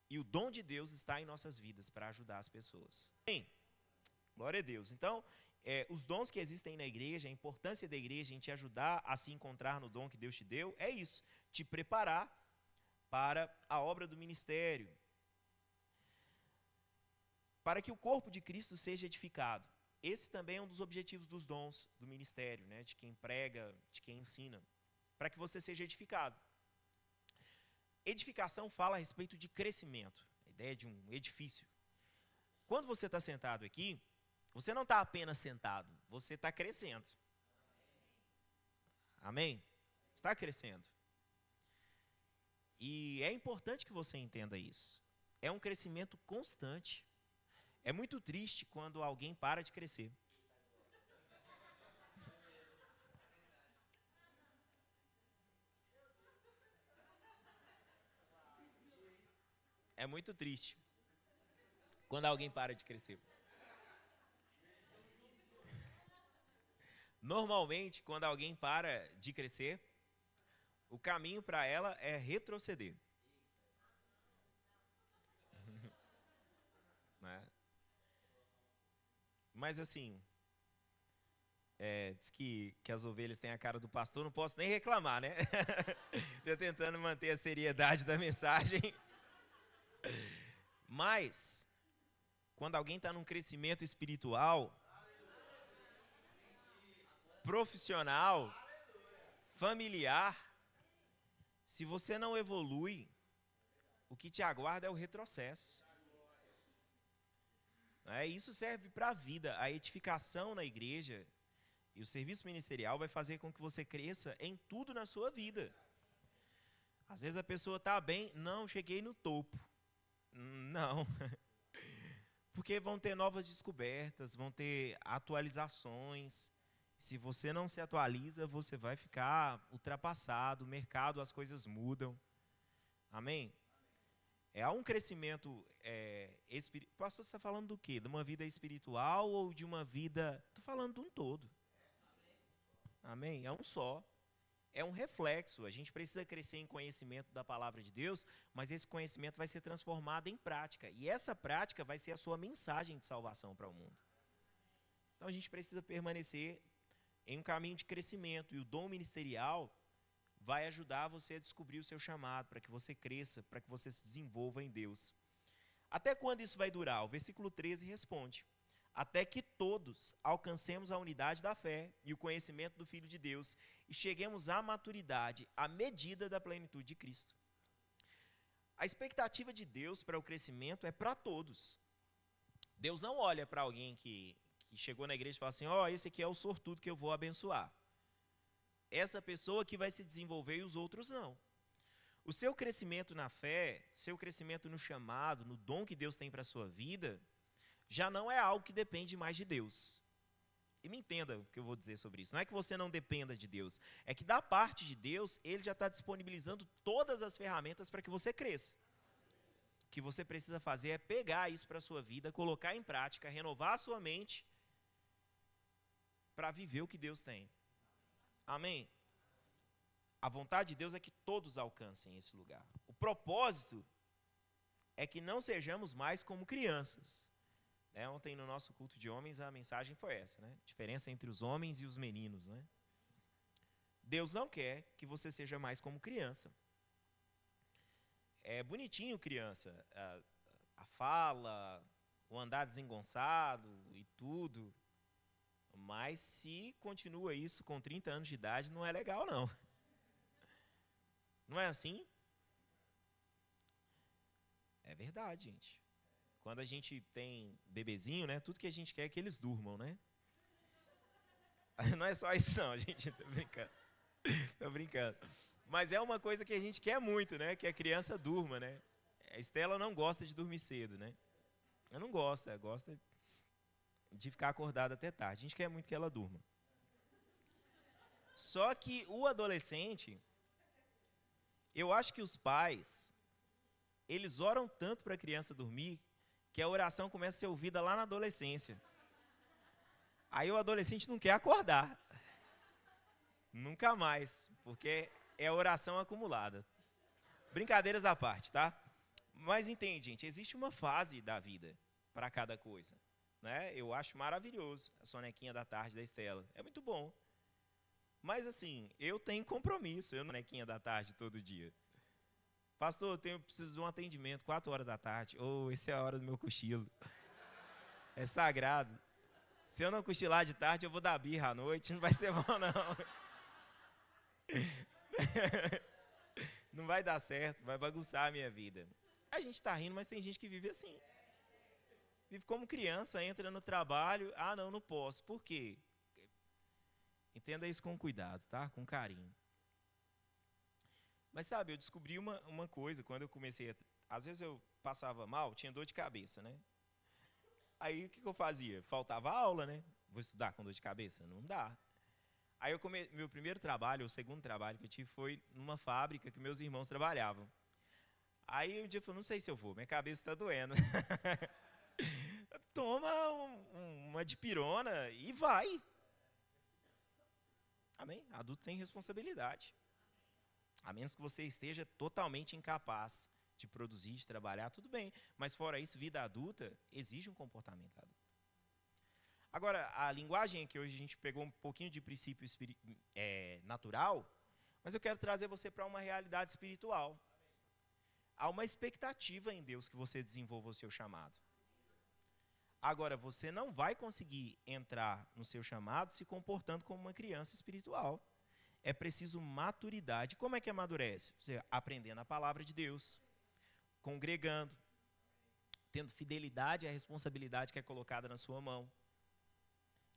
E o dom de Deus está em nossas vidas para ajudar as pessoas. Amém? Glória a Deus. Então, os dons que existem na igreja, a importância da igreja em te ajudar a se encontrar no dom que Deus te deu, é isso, te preparar para a obra do ministério, para que o corpo de Cristo seja edificado. Esse também é um dos objetivos dos dons do ministério, né? De quem prega, de quem ensina, para que você seja edificado. Edificação fala a respeito de crescimento, a ideia de um edifício. Quando você está sentado aqui, você não está apenas sentado, você está crescendo. Amém? Está crescendo. E é importante que você entenda isso. É um crescimento constante. É muito triste quando alguém para de crescer. É muito triste quando alguém para de crescer. Normalmente, quando alguém para de crescer, o caminho para ela é retroceder. Né? Mas assim, Diz que as ovelhas têm a cara do pastor, não posso nem reclamar, né? Estou tentando manter a seriedade da mensagem. Mas, quando alguém está num crescimento espiritual, profissional, familiar, se você não evolui, o que te aguarda é o retrocesso. Isso serve para a vida. A edificação na igreja e o serviço ministerial vai fazer com que você cresça em tudo na sua vida. Às vezes a pessoa está bem, não, cheguei no topo. Não. Porque vão ter novas descobertas, vão ter atualizações. Se você não se atualiza, você vai ficar ultrapassado, o mercado, as coisas mudam. Amém? Há um crescimento espiritual. Pastor, você está falando do quê? De uma vida espiritual ou de uma vida... Estou falando de um todo. Amém? É um só. É um reflexo. A gente precisa crescer em conhecimento da palavra de Deus, mas esse conhecimento vai ser transformado em prática. E essa prática vai ser a sua mensagem de salvação para o mundo. Então a gente precisa permanecer em um caminho de crescimento. E o dom ministerial vai ajudar você a descobrir o seu chamado, para que você cresça, para que você se desenvolva em Deus. Até quando isso vai durar? O versículo 13 responde: até que todos alcancemos a unidade da fé e o conhecimento do Filho de Deus e cheguemos à maturidade, à medida da plenitude de Cristo. A expectativa de Deus para o crescimento é para todos. Deus não olha para alguém que chegou na igreja e fala assim: esse aqui é o sortudo que eu vou abençoar. Essa pessoa que vai se desenvolver e os outros não. O seu crescimento na fé, seu crescimento no chamado, no dom que Deus tem para a sua vida, já não é algo que depende mais de Deus. E me entenda o que eu vou dizer sobre isso. Não é que você não dependa de Deus, é que da parte de Deus, Ele já está disponibilizando todas as ferramentas para que você cresça. O que você precisa fazer é pegar isso para a sua vida, colocar em prática, renovar a sua mente para viver o que Deus tem. Amém? A vontade de Deus é que todos alcancem esse lugar. O propósito é que não sejamos mais como crianças. Ontem no nosso culto de homens a mensagem foi essa, né? Diferença entre os homens e os meninos, né? Deus não quer que você seja mais como criança. É bonitinho criança, a fala, o andar desengonçado e tudo, mas se continua isso com 30 anos de idade, não é legal não. Não é assim? É verdade, gente. Quando a gente tem bebezinho, né, tudo que a gente quer é que eles durmam, né? Não é só isso não, gente, tô brincando. Tô brincando. Mas é uma coisa que a gente quer muito, né, que a criança durma, né? A Estela não gosta de dormir cedo, né? Ela não gosta, ela gosta de ficar acordada até tarde. A gente quer muito que ela durma. Só que o adolescente, eu acho que os pais, eles oram tanto para a criança dormir, que a oração começa a ser ouvida lá na adolescência. Aí o adolescente não quer acordar. Nunca mais, porque é a oração acumulada. Brincadeiras à parte, tá? Mas entende, gente, existe uma fase da vida para cada coisa, né? Eu acho maravilhoso a sonequinha da tarde da Estela. É muito bom. Mas assim, eu tenho compromisso, eu não sonequinha da tarde todo dia. Pastor, eu preciso de um atendimento 4 horas da tarde. Essa é a hora do meu cochilo. É sagrado. Se eu não cochilar de tarde, eu vou dar birra à noite. Não vai ser bom, não. Não vai dar certo, vai bagunçar a minha vida. A gente está rindo, mas tem gente que vive assim. Vive como criança, entra no trabalho. Não posso. Por quê? Entenda isso com cuidado, tá? Com carinho. Mas sabe, eu descobri uma coisa, quando eu comecei às vezes eu passava mal, tinha dor de cabeça, né? Aí o que eu fazia? Faltava aula, né? Vou estudar com dor de cabeça? Não dá. Aí meu primeiro trabalho, o segundo trabalho que eu tive foi numa fábrica que meus irmãos trabalhavam. Aí um dia eu falei, não sei se eu vou, minha cabeça está doendo. Toma uma dipirona e vai. Amém? Adulto tem responsabilidade. A menos que você esteja totalmente incapaz de produzir, de trabalhar, tudo bem. Mas fora isso, vida adulta exige um comportamento adulto. Agora, a linguagem que hoje a gente pegou um pouquinho de princípio natural, mas eu quero trazer você para uma realidade espiritual. Há uma expectativa em Deus que você desenvolva o seu chamado. Agora, você não vai conseguir entrar no seu chamado se comportando como uma criança espiritual. É preciso maturidade. Como é que amadurece? Você aprendendo a palavra de Deus, congregando, tendo fidelidade à responsabilidade que é colocada na sua mão.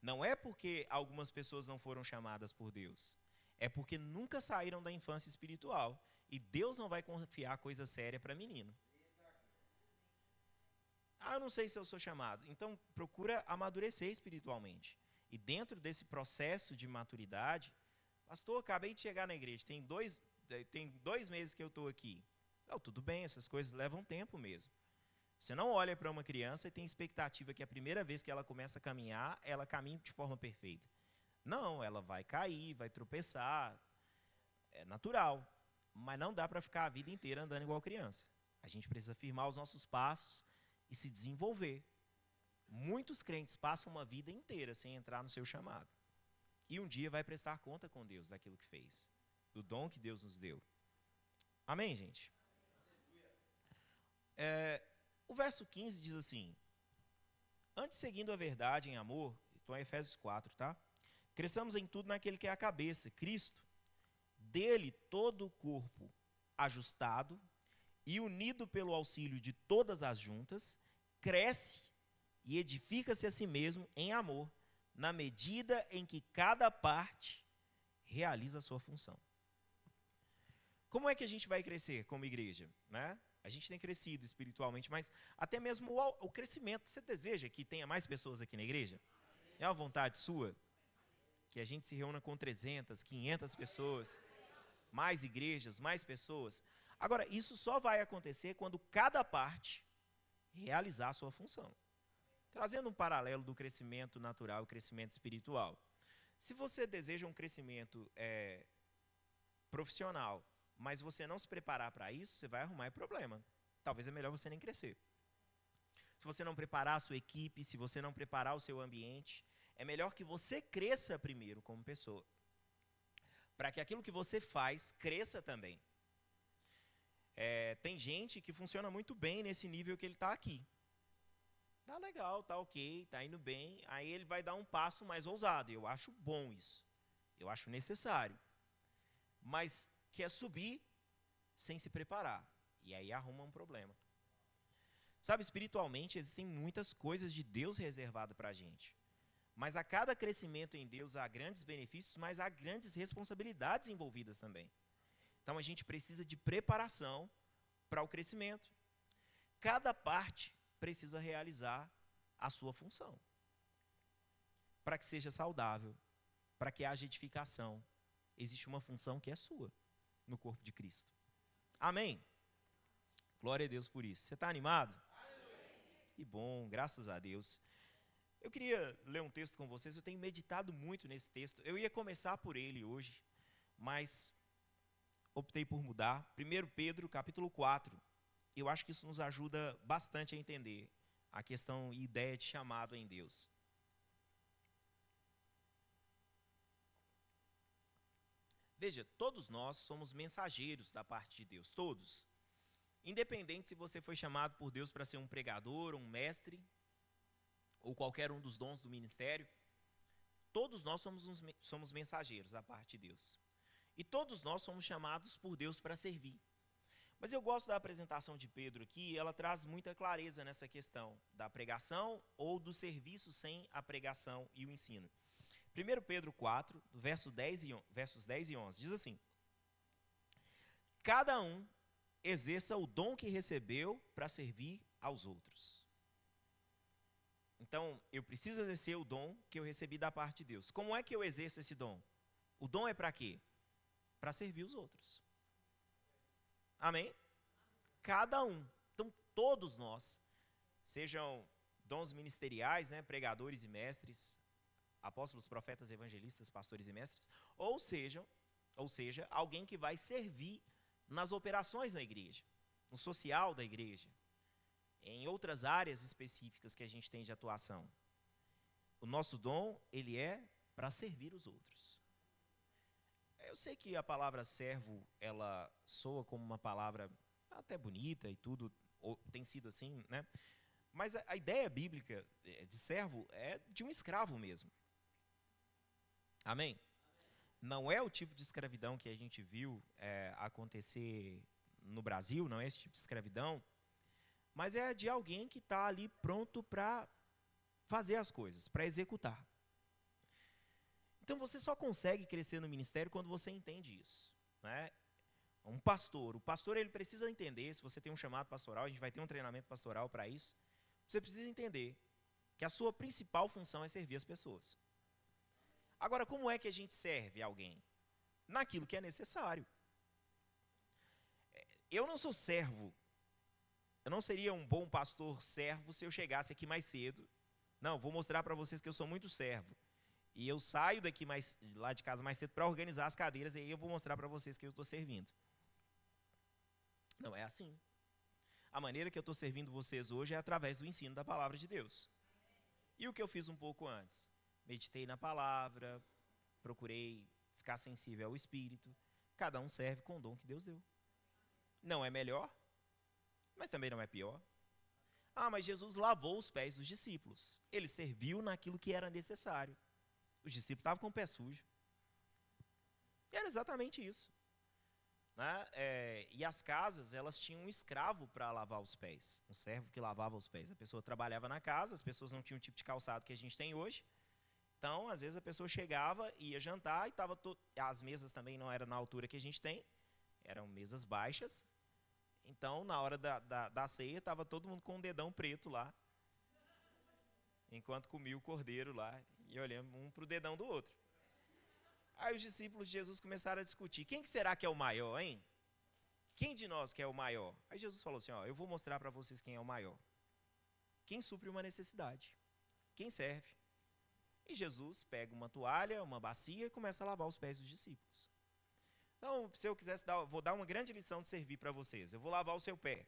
Não é porque algumas pessoas não foram chamadas por Deus. É porque nunca saíram da infância espiritual. E Deus não vai confiar coisa séria para menino. Eu não sei se eu sou chamado. Então, procura amadurecer espiritualmente. E dentro desse processo de maturidade, pastor, acabei de chegar na igreja, tem dois meses que eu estou aqui. Não, tudo bem, essas coisas levam tempo mesmo. Você não olha para uma criança e tem expectativa que a primeira vez que ela começa a caminhar, ela caminhe de forma perfeita. Não, ela vai cair, vai tropeçar, é natural. Mas não dá para ficar a vida inteira andando igual criança. A gente precisa firmar os nossos passos e se desenvolver. Muitos crentes passam uma vida inteira sem entrar no seu chamado. E um dia vai prestar conta com Deus daquilo que fez, do dom que Deus nos deu. Amém, gente? O verso 15 diz assim: antes, seguindo a verdade em amor, então é Efésios 4, tá? Cresçamos em tudo naquele que é a cabeça, Cristo. Dele todo o corpo ajustado e unido pelo auxílio de todas as juntas, cresce e edifica-se a si mesmo em amor, na medida em que cada parte realiza a sua função. Como é que a gente vai crescer como igreja, né? A gente tem crescido espiritualmente, mas até mesmo o crescimento. Você deseja que tenha mais pessoas aqui na igreja? É uma vontade sua? Que a gente se reúna com 300, 500 pessoas, mais igrejas, mais pessoas. Agora, isso só vai acontecer quando cada parte realizar a sua função. Trazendo um paralelo do crescimento natural e crescimento espiritual. Se você deseja um crescimento profissional, mas você não se preparar para isso, você vai arrumar problema. Talvez é melhor você nem crescer. Se você não preparar a sua equipe, se você não preparar o seu ambiente, é melhor que você cresça primeiro como pessoa, para que aquilo que você faz cresça também. Tem gente que funciona muito bem nesse nível que ele está aqui. Tá legal, tá ok, tá indo bem, aí ele vai dar um passo mais ousado. Eu acho bom isso, eu acho necessário. Mas quer subir sem se preparar, e aí arruma um problema. Sabe, espiritualmente existem muitas coisas de Deus reservadas para a gente. Mas a cada crescimento em Deus há grandes benefícios, mas há grandes responsabilidades envolvidas também. Então a gente precisa de preparação para o crescimento. Cada parte precisa realizar a sua função, para que seja saudável, para que haja edificação. Existe uma função que é sua no corpo de Cristo. Amém? Glória a Deus por isso. Você está animado? Que bom, graças a Deus. Eu queria ler um texto com vocês, eu tenho meditado muito nesse texto. Eu ia começar por ele hoje, mas optei por mudar. 1 Pedro, capítulo 4. Eu acho que isso nos ajuda bastante a entender a questão e ideia de chamado em Deus. Veja, todos nós somos mensageiros da parte de Deus, todos. Independente se você foi chamado por Deus para ser um pregador, um mestre, ou qualquer um dos dons do ministério, todos nós somos mensageiros da parte de Deus. E todos nós somos chamados por Deus para servir. Mas eu gosto da apresentação de Pedro aqui, ela traz muita clareza nessa questão da pregação ou do serviço sem a pregação e o ensino. 1 Pedro 4, versos 10 e 11, diz assim: cada um exerça o dom que recebeu para servir aos outros. Então, eu preciso exercer o dom que eu recebi da parte de Deus. Como é que eu exerço esse dom? O dom é para quê? Para servir os outros. Amém? Cada um. Então, todos nós, sejam dons ministeriais, né, pregadores e mestres, apóstolos, profetas, evangelistas, pastores e mestres, ou seja, alguém que vai servir nas operações da igreja, no social da igreja, em outras áreas específicas que a gente tem de atuação. O nosso dom, ele é para servir os outros. Eu sei que a palavra servo, ela soa como uma palavra até bonita e tudo, tem sido assim, né? Mas a ideia bíblica de servo é de um escravo mesmo. Amém? Não é o tipo de escravidão que a gente viu acontecer no Brasil, não é esse tipo de escravidão, mas é de alguém que está ali pronto para fazer as coisas, para executar. Então você só consegue crescer no ministério quando você entende isso, né? O pastor ele precisa entender, se você tem um chamado pastoral, a gente vai ter um treinamento pastoral para isso, você precisa entender que a sua principal função é servir as pessoas. Agora, como é que a gente serve alguém? Naquilo que é necessário. Eu não sou servo, eu não seria um bom pastor servo se eu chegasse aqui mais cedo. Não, vou mostrar para vocês que eu sou muito servo. E eu saio lá de casa mais cedo para organizar as cadeiras, e aí eu vou mostrar para vocês que eu estou servindo. Não é assim. A maneira que eu estou servindo vocês hoje é através do ensino da palavra de Deus. E o que eu fiz um pouco antes? Meditei na palavra, procurei ficar sensível ao Espírito. Cada um serve com o dom que Deus deu. Não é melhor, mas também não é pior. Ah, mas Jesus lavou os pés dos discípulos. Ele serviu naquilo que era necessário. Os discípulos estavam com o pé sujo. E era exatamente isso. Né? E as casas, elas tinham um escravo para lavar os pés. Um servo que lavava os pés. A pessoa trabalhava na casa, as pessoas não tinham o tipo de calçado que a gente tem hoje. Então, às vezes, a pessoa chegava, ia jantar, e as mesas também não eram na altura que a gente tem. Eram mesas baixas. Então, na hora da ceia, estava todo mundo com um dedão preto lá, enquanto comia o cordeiro lá, e olhando um para o dedão do outro. Aí os discípulos de Jesus começaram a discutir, quem que será que é o maior, hein? Quem de nós que é o maior? Aí Jesus falou assim, ó, eu vou mostrar para vocês quem é o maior. Quem supre uma necessidade, quem serve. E Jesus pega uma toalha, uma bacia e começa a lavar os pés dos discípulos. Então, se eu quisesse vou dar uma grande lição de servir para vocês. Eu vou lavar o seu pé.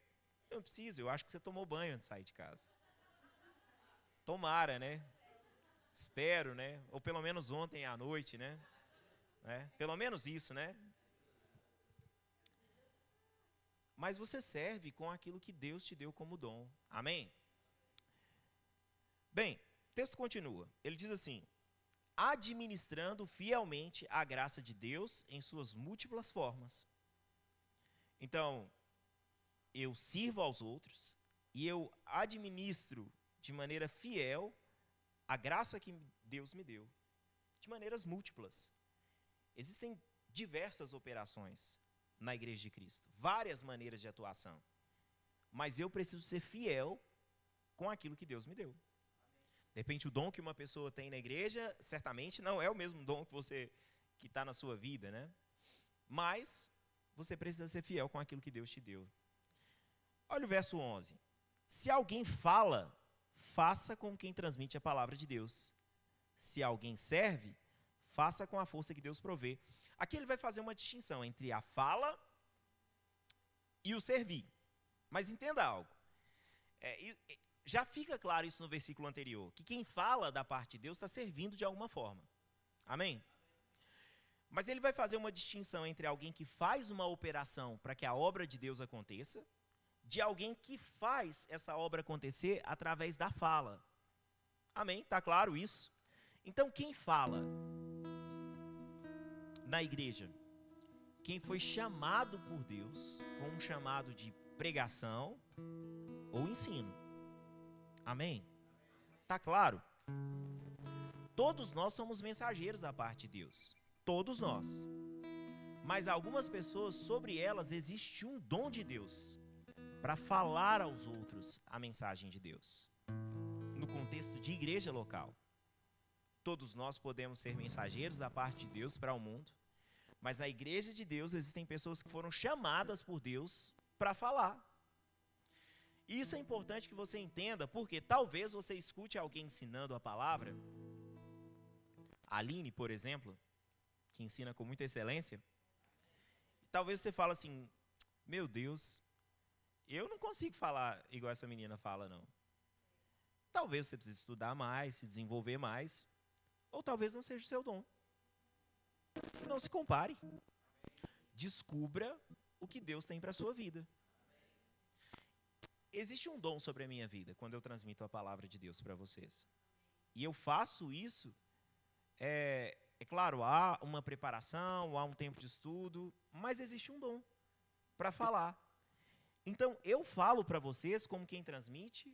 Não precisa, eu acho que você tomou banho antes de sair de casa. Tomara, né? Espero, né? Ou pelo menos ontem à noite, né? Pelo menos isso, né? Mas você serve com aquilo que Deus te deu como dom. Amém? Bem, o texto continua. Ele diz assim, administrando fielmente a graça de Deus em suas múltiplas formas. Então, eu sirvo aos outros e eu administro de maneira fiel a graça que Deus me deu, de maneiras múltiplas. Existem diversas operações na Igreja de Cristo, várias maneiras de atuação, mas eu preciso ser fiel com aquilo que Deus me deu. De repente, o dom que uma pessoa tem na igreja, certamente não é o mesmo dom que está na sua vida, né? Mas você precisa ser fiel com aquilo que Deus te deu. Olha o verso 11. Se alguém fala, faça com quem transmite a palavra de Deus. Se alguém serve, faça com a força que Deus provê. Aqui ele vai fazer uma distinção entre a fala e o servir. Mas entenda algo. Já fica claro isso no versículo anterior, que quem fala da parte de Deus está servindo de alguma forma. Amém? Mas ele vai fazer uma distinção entre alguém que faz uma operação para que a obra de Deus aconteça, de alguém que faz essa obra acontecer através da fala. Amém? Está claro isso? Então, quem fala na igreja? Quem foi chamado por Deus com um chamado de pregação ou ensino. Amém? Tá claro? Todos nós somos mensageiros da parte de Deus. Todos nós. Mas algumas pessoas, sobre elas existe um dom de Deus para falar aos outros a mensagem de Deus. No contexto de igreja local. Todos nós podemos ser mensageiros da parte de Deus para o mundo. Mas na igreja de Deus existem pessoas que foram chamadas por Deus para falar. Isso é importante que você entenda, porque talvez você escute alguém ensinando a palavra. A Aline, por exemplo, que ensina com muita excelência. Talvez você fale assim, meu Deus, eu não consigo falar igual essa menina fala, não. Talvez você precise estudar mais, se desenvolver mais, ou talvez não seja o seu dom. Não se compare. Descubra o que Deus tem para a sua vida. Existe um dom sobre a minha vida quando eu transmito a palavra de Deus para vocês. E eu faço isso, é claro, há uma preparação, há um tempo de estudo, mas existe um dom para falar. Então, eu falo para vocês como quem transmite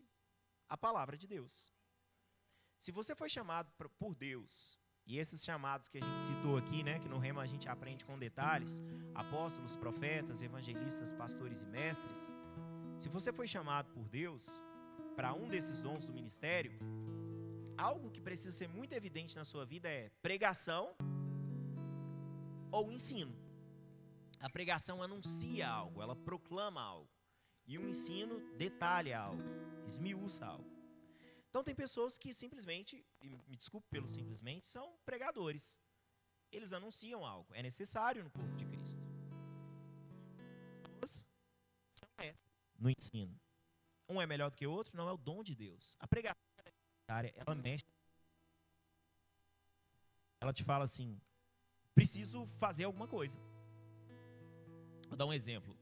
a palavra de Deus. Se você foi chamado por Deus, e esses chamados que a gente citou aqui, né, que no Rema a gente aprende com detalhes, apóstolos, profetas, evangelistas, pastores e mestres, se você foi chamado por Deus para um desses dons do ministério, algo que precisa ser muito evidente na sua vida é pregação ou ensino. A pregação anuncia algo, ela proclama algo. E o ensino detalha algo, esmiuça algo. Então tem pessoas que simplesmente, e me desculpe pelo simplesmente, são pregadores. Eles anunciam algo, é necessário no corpo de Cristo. Pessoas são mestres no ensino. Um é melhor do que o outro, não é o dom de Deus. A pregação é necessária, ela mexe. Ela te fala assim, preciso fazer alguma coisa. Vou dar um exemplo.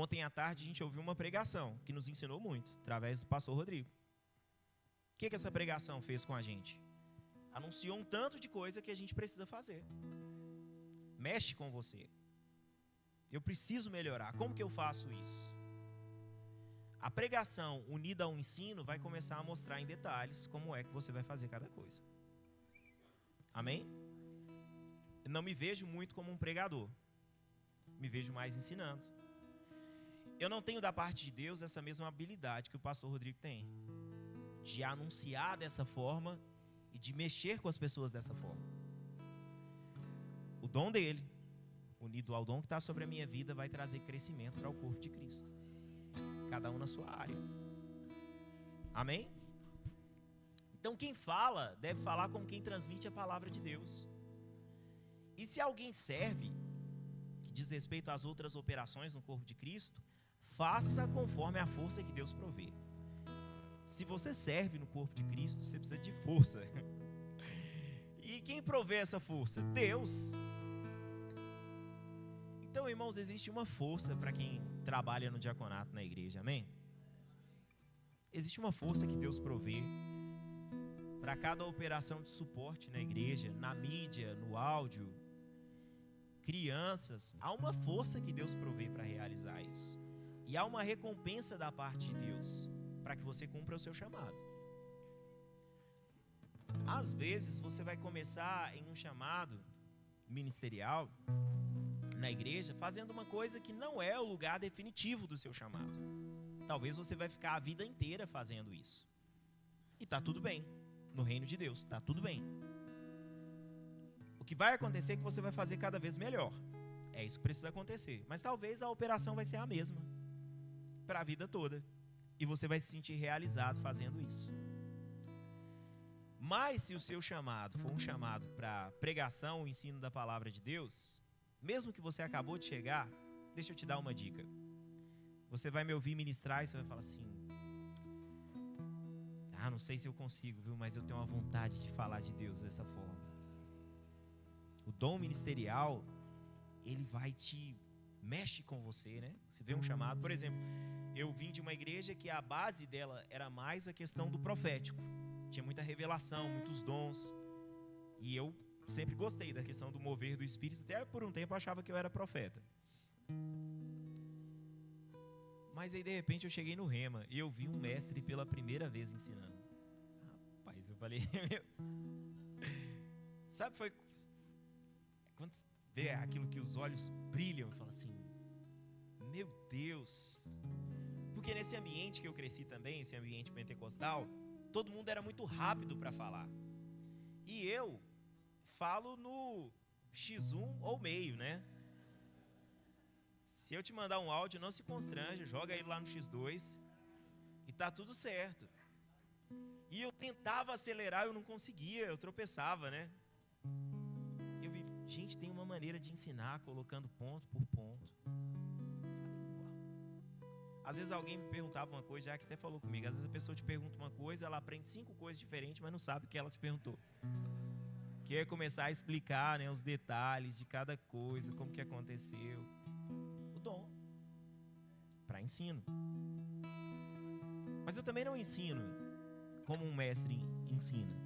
Ontem à tarde a gente ouviu uma pregação que nos ensinou muito, através do pastor Rodrigo. O que essa pregação fez com a gente? Anunciou um tanto de coisa que a gente precisa fazer. Mexe com você. Eu preciso melhorar. Como que eu faço isso? A pregação unida ao ensino vai começar a mostrar em detalhes como é que você vai fazer cada coisa. Amém? Eu não me vejo muito como um pregador. Me vejo mais ensinando. Eu não tenho da parte de Deus essa mesma habilidade que o pastor Rodrigo tem, de anunciar dessa forma e de mexer com as pessoas dessa forma. O dom dele, unido ao dom que está sobre a minha vida, vai trazer crescimento para o corpo de Cristo. Cada um na sua área. Amém? Então quem fala, deve falar como quem transmite a palavra de Deus. E se alguém serve, que diz respeito às outras operações no corpo de Cristo, faça conforme a força que Deus provê. Se você serve no corpo de Cristo, você precisa de força. E quem provê essa força? Deus. Então, irmãos, existe uma força para quem trabalha no diaconato na igreja, amém? Existe uma força que Deus provê para cada operação de suporte na igreja, na mídia, no áudio, crianças. Há uma força que Deus provê para realizar isso. E há uma recompensa da parte de Deus para que você cumpra o seu chamado. Às vezes você vai começar em um chamado ministerial na igreja fazendo uma coisa que não é o lugar definitivo do seu chamado. Talvez você vai ficar a vida inteira fazendo isso. E está tudo bem. No reino de Deus, está tudo bem. O que vai acontecer é que você vai fazer cada vez melhor. É isso que precisa acontecer. Mas talvez a operação vai ser a mesma para a vida toda. E você vai se sentir realizado fazendo isso. Mas se o seu chamado for um chamado para pregação, o ensino da palavra de Deus, mesmo que você acabou de chegar, deixa eu te dar uma dica. Você vai me ouvir ministrar e você vai falar assim: não sei se eu consigo, viu? Mas eu tenho uma vontade de falar de Deus dessa forma. O dom ministerial, ele vai te mexe com você, né? Você vê um chamado, por exemplo, eu vim de uma igreja que a base dela era mais a questão do profético. Tinha muita revelação, muitos dons. E eu sempre gostei da questão do mover do Espírito. Até por um tempo eu achava que eu era profeta. Mas aí de repente eu cheguei no Rema e eu vi um mestre pela primeira vez ensinando. Rapaz, eu falei... Sabe, foi... Quando você vê aquilo que os olhos brilham, eu falo assim... Meu Deus! Porque nesse ambiente que eu cresci também, esse ambiente pentecostal, todo mundo era muito rápido para falar. E eu falo no X1 ou meio, né? Se eu te mandar um áudio, não se constranja, joga ele lá no X2 e tá tudo certo. E eu tentava acelerar, eu não conseguia, eu tropeçava, né? Eu vi, gente, tem uma maneira de ensinar colocando ponto por ponto. Às vezes alguém me perguntava uma coisa, já que até falou comigo, às vezes a pessoa te pergunta uma coisa, ela aprende 5 coisas diferentes, mas não sabe o que ela te perguntou. Que eu ia começar a explicar, né, os detalhes de cada coisa, como que aconteceu. O dom para ensino. Mas eu também não ensino como um mestre ensina.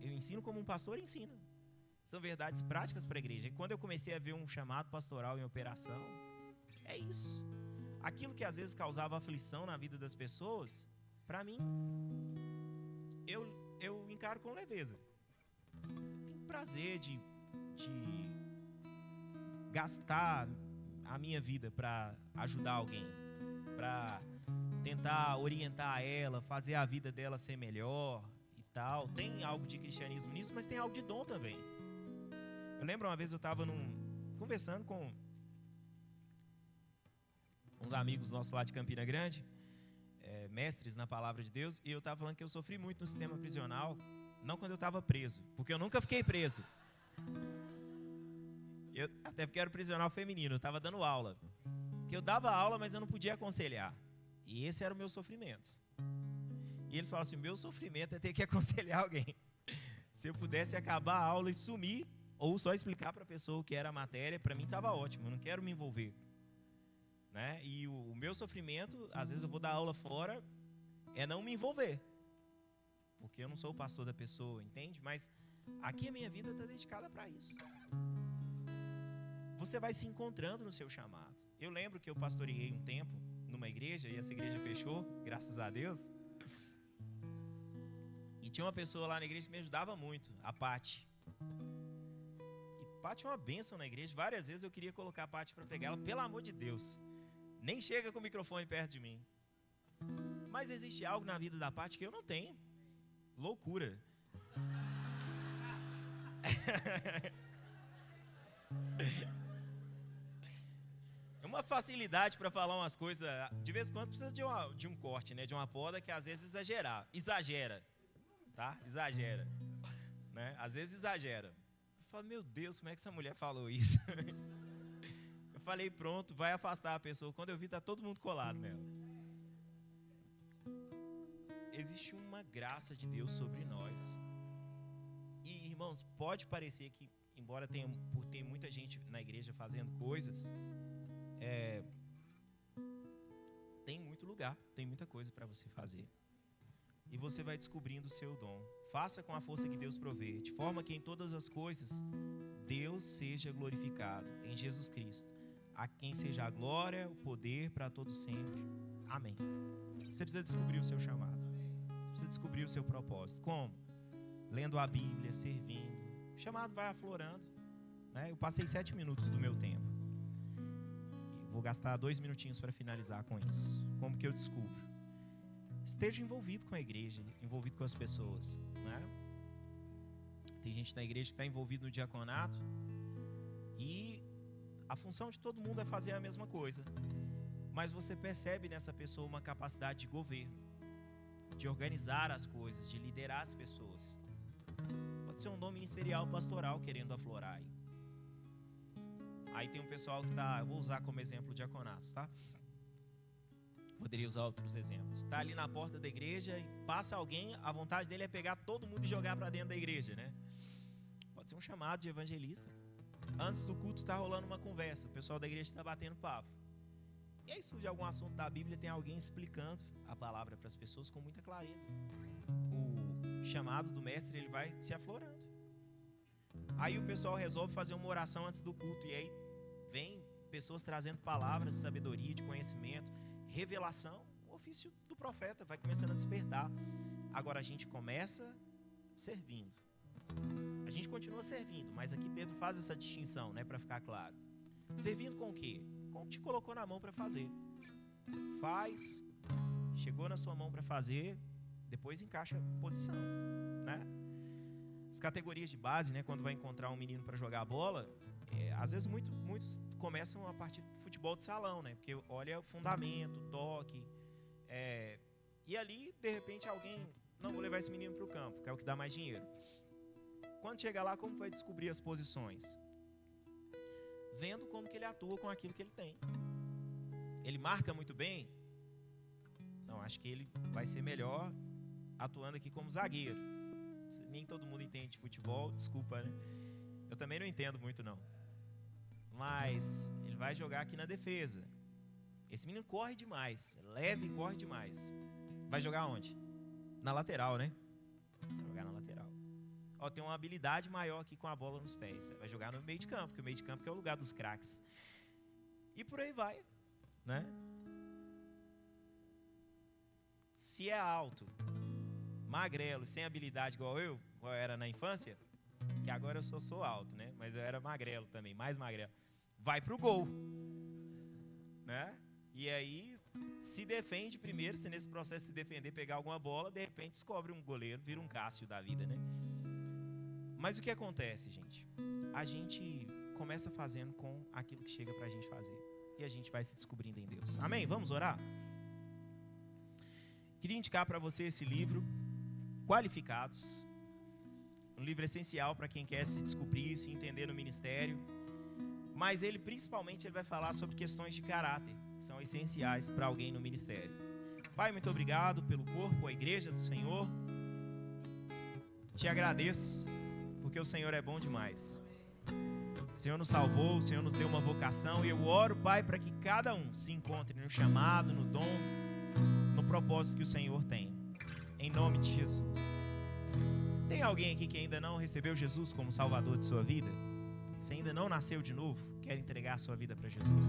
Eu ensino como um pastor ensina. São verdades práticas para a igreja. E quando eu comecei a ver um chamado pastoral em operação, é isso. Aquilo que às vezes causava aflição na vida das pessoas, para mim, eu encaro com leveza. Tenho prazer de gastar a minha vida para ajudar alguém, para tentar orientar ela, fazer a vida dela ser melhor e tal. Tem algo de cristianismo nisso, mas tem algo de dom também. Eu lembro uma vez eu estava conversando com uns amigos nossos lá de Campina Grande, mestres na palavra de Deus, e eu estava falando que eu sofri muito no sistema prisional, não quando eu estava preso, porque eu nunca fiquei preso. Até porque eu era prisional feminino, eu estava dando aula. Porque eu dava aula, mas eu não podia aconselhar. E esse era o meu sofrimento. E eles falaram assim, meu sofrimento é ter que aconselhar alguém. Se eu pudesse acabar a aula e sumir, ou só explicar para a pessoa o que era a matéria, para mim estava ótimo, eu não quero me envolver. Né? E o meu sofrimento, às vezes eu vou dar aula fora, é não me envolver. Porque eu não sou o pastor da pessoa, entende? Mas aqui a minha vida está dedicada para isso. Você vai se encontrando no seu chamado. Eu lembro que eu pastoreei um tempo numa igreja, e essa igreja fechou, graças a Deus. E tinha uma pessoa lá na igreja que me ajudava muito, a Paty. E Paty é uma bênção na igreja. Várias vezes eu queria colocar a Paty para pregar ela, pelo amor de Deus. Nem chega com o microfone perto de mim. Mas existe algo na vida da Paty que eu não tenho. Loucura. É uma facilidade para falar umas coisas. De vez em quando precisa de um corte, né? De uma poda que às vezes exagera, tá? Exagera, né? Às vezes exagera. Eu falo, meu Deus, como é que essa mulher falou isso? Eu falei, pronto, vai afastar a pessoa. Quando eu vi, tá todo mundo colado nela. Existe uma graça de Deus sobre nós. E, irmãos, pode parecer que, embora por ter muita gente na igreja fazendo coisas, tem muito lugar, tem muita coisa para você fazer. E você vai descobrindo o seu dom. Faça com a força que Deus provê, de forma que em todas as coisas Deus seja glorificado em Jesus Cristo, a quem seja a glória, o poder para todos sempre. Amém. Você precisa descobrir o seu chamado. Precisa descobrir o seu propósito. Como? Lendo a Bíblia, servindo. O chamado vai aflorando, né? Eu passei 7 minutos do meu tempo. E vou gastar 2 minutinhos para finalizar com isso. Como que eu descubro? Esteja envolvido com a igreja, envolvido com as pessoas, né? Tem gente na igreja que está envolvido no diaconato e a função de todo mundo é fazer a mesma coisa. Mas você percebe nessa pessoa uma capacidade de governo, de organizar as coisas, de liderar as pessoas. Pode ser um dom ministerial pastoral querendo aflorar aí. Aí tem um pessoal que está, eu vou usar como exemplo o diaconato, tá? Poderia usar outros exemplos. Está ali na porta da igreja e passa alguém, a vontade dele é pegar todo mundo e jogar para dentro da igreja, né? Pode ser um chamado de evangelista. Antes do culto está rolando uma conversa, o pessoal da igreja está batendo papo. E aí surge algum assunto da Bíblia, tem alguém explicando a palavra para as pessoas com muita clareza. O chamado do mestre, ele vai se aflorando. Aí o pessoal resolve fazer uma oração antes do culto, e aí vem pessoas trazendo palavras de sabedoria, de conhecimento, revelação. O ofício do profeta vai começando a despertar. Agora a gente começa servindo. A gente continua servindo, mas aqui Pedro faz essa distinção, né, para ficar claro. Servindo com o quê? Com o que te colocou na mão para fazer. Faz, chegou na sua mão para fazer, depois encaixa a posição, né? As categorias de base, né, quando vai encontrar um menino para jogar bola, às vezes muitos começam a partir do futebol de salão, né? Porque olha o fundamento, o toque, e ali, de repente, alguém, não, vou levar esse menino para o campo, que é o que dá mais dinheiro. Quando chega lá, como vai descobrir as posições? Vendo como que ele atua com aquilo que ele tem. Ele marca muito bem, Não, acho que ele vai ser melhor atuando aqui como zagueiro. Nem todo mundo entende de futebol, desculpa, né? Eu também não entendo muito, não. Mas ele vai jogar aqui na defesa. Esse menino corre demais, leve e corre demais. Vai jogar onde? Na lateral, né? Vai jogar na lateral. Ó, tem uma habilidade maior aqui com a bola nos pés. Vai jogar no meio de campo, porque o meio de campo é o lugar dos craques. E por aí vai, né? Se é alto, magrelo, sem habilidade igual eu era na infância, que agora eu sou alto, né? Mas eu era magrelo também, mais magrelo. Vai pro gol, né? E aí se defende primeiro, se nesse processo se defender, pegar alguma bola, de repente descobre um goleiro, vira um Cássio da vida, né? Mas o que acontece, gente? A gente começa fazendo com aquilo que chega pra gente fazer. E a gente vai se descobrindo em Deus. Amém? Vamos orar? Queria indicar para você esse livro, Qualificados. Um livro essencial para quem quer se descobrir, se entender no ministério. Mas ele, principalmente, ele vai falar sobre questões de caráter, que são essenciais para alguém no ministério. Pai, muito obrigado pelo corpo, a igreja do Senhor. Te agradeço, porque o Senhor é bom demais. O Senhor nos salvou, o Senhor nos deu uma vocação. E eu oro, Pai, para que cada um se encontre no chamado, no dom, no propósito que o Senhor tem. Em nome de Jesus. Tem alguém aqui que ainda não recebeu Jesus como Salvador de sua vida? Você ainda não nasceu de novo? Quer entregar a sua vida para Jesus?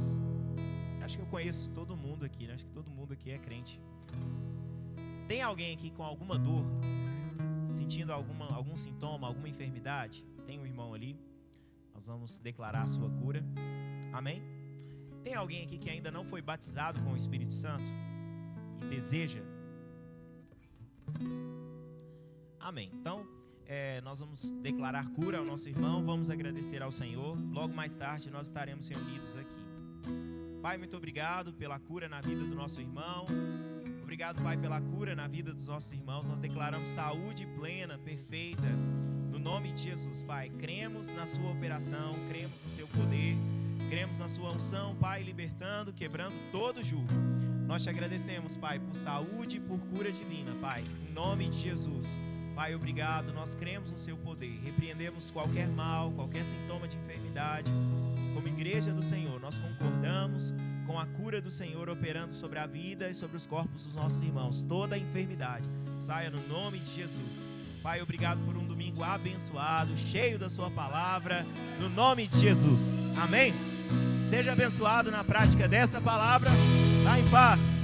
Acho que eu conheço todo mundo aqui, né? Acho que todo mundo aqui é crente. Tem alguém aqui com alguma dor? Sentindo algum sintoma, alguma enfermidade? Tem um irmão ali. Nós vamos declarar a sua cura. Amém? Tem alguém aqui que ainda não foi batizado com o Espírito Santo? E deseja? Amém. Então, nós vamos declarar cura ao nosso irmão. Vamos agradecer ao Senhor. Logo mais tarde nós estaremos reunidos aqui. Pai, muito obrigado pela cura na vida do nosso irmão. Obrigado, Pai, pela cura na vida dos nossos irmãos. Nós declaramos saúde plena, perfeita, no nome de Jesus, Pai. Cremos na sua operação, cremos no seu poder, cremos na sua unção, Pai, libertando, quebrando todo jugo. Nós te agradecemos, Pai, por saúde e por cura divina, Pai, em nome de Jesus. Pai, obrigado, nós cremos no seu poder, repreendemos qualquer mal, qualquer sintoma de enfermidade. Como igreja do Senhor, nós concordamos com a cura do Senhor operando sobre a vida e sobre os corpos dos nossos irmãos. Toda a enfermidade saia no nome de Jesus. Pai, obrigado por um domingo abençoado, cheio da sua palavra, no nome de Jesus. Amém? Seja abençoado na prática dessa palavra. Vá em paz.